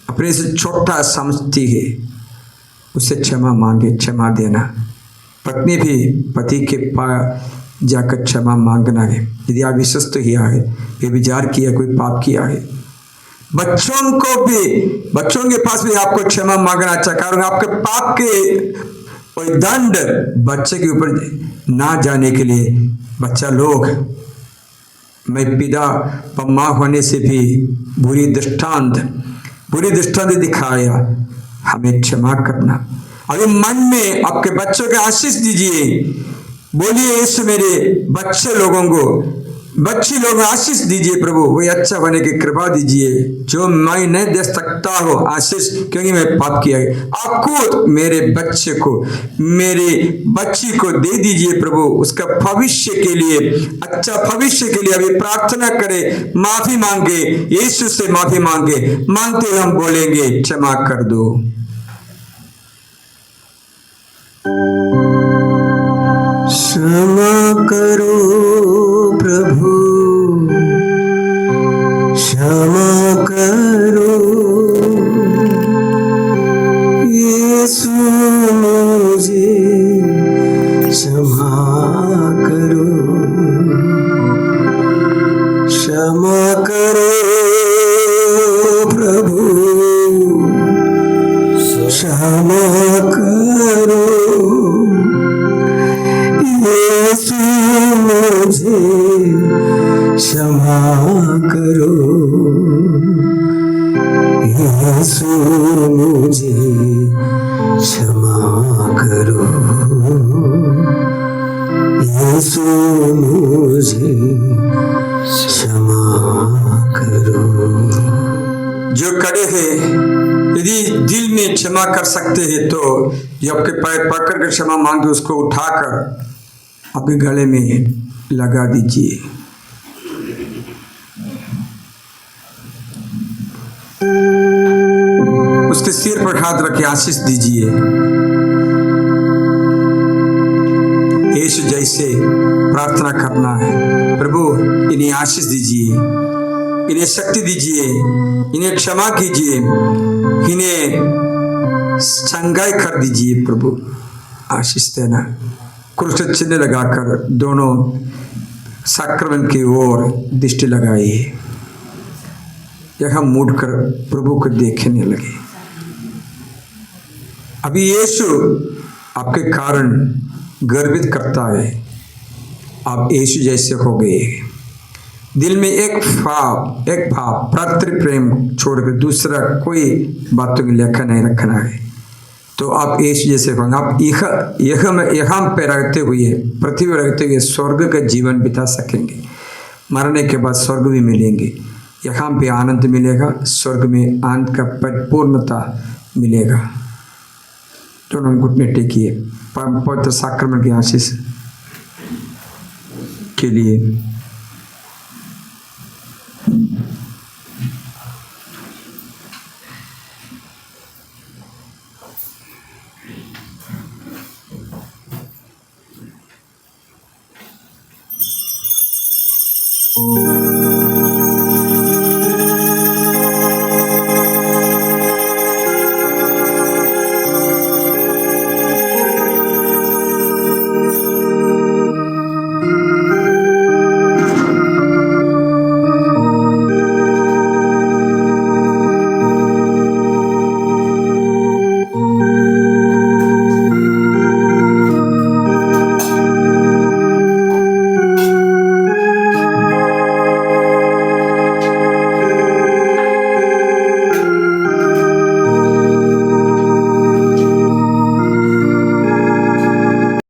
अपने से छोटा समझती है, उसे क्षमा मांगे, क्षमा देना। पत्नी भी पति के पास जाकर क्षमा मांगना है। यदि आप विश्वस्त किया है, व्यभिचार किया, कोई पाप किया है, बच्चों के पास भी आपको क्षमा मांगना अच्छा, कारण आपके पाप के कोई दंड बच्चे के ऊपर ना जाने के लिए बच्चा लोग, मैं पिता व माँ होने से भी बुरी दृष्टांत दिखाया, हमें क्षमा करना। अभी मन में आपके बच्चों के आशीष दीजिए, बोलिए यीशु मेरे बच्चे लोगों आशीष दीजिए प्रभु, वही अच्छा होने की कृपा दीजिए जो मैं नहीं दे सकता हो आशीष, क्योंकि मैं पाप किया है। आप खुद मेरे बच्चे को, मेरे बच्ची को दे दीजिए प्रभु, उसका भविष्य के लिए, अच्छा भविष्य के लिए अभी प्रार्थना करें, माफी मांगे, यीशु से माफी मांगते हुए हम बोलेंगे, क्षमा कर दो। क्षमा करो प्रभु, क्षमा करो, क्षमा करो, यीशु मुझे क्षमा करो, यीशु मुझे क्षमा करो। जो खड़े हैं, यदि दिल में क्षमा कर सकते हैं तो ये आपके पैर पकड़ कर क्षमा मांगे, उसको उठाकर आपके गले में लगा दीजिए। उसके सिर पर हाथ रखे आशीष दीजिए। यीशु जैसे प्रार्थना करना है, प्रभु इन्हें आशीष दीजिए, इन्हें शक्ति दीजिए, इन्हें क्षमा कीजिए, इन्हें संगाई कर दीजिए। प्रभु आशीष देना। क्रूस चिन्ह लगाकर दोनों सक्रमण की ओर दृष्टि लगाइए। यहाँ मुड़कर प्रभु को देखने लगे। अभी यीशु आपके कारण गर्वित करता है, आप यीशु जैसे हो गए। दिल में एक भाव प्रातृ प्रेम छोड़कर दूसरा कोई बातों की लेखा नहीं रखना है, तो आप यीशु जैसे होंगे। आप यहाँ पे रहते हुए, पृथ्वी में रहते हुए स्वर्ग का जीवन बिता सकेंगे। मरने के बाद स्वर्ग भी मिलेंगे। यहाँ पे आनंद मिलेगा, स्वर्ग में आनंद का परिपूर्णता मिलेगा। दोनों घुटने टेकिए पवित्र साक्रमण की आशीष के लिए।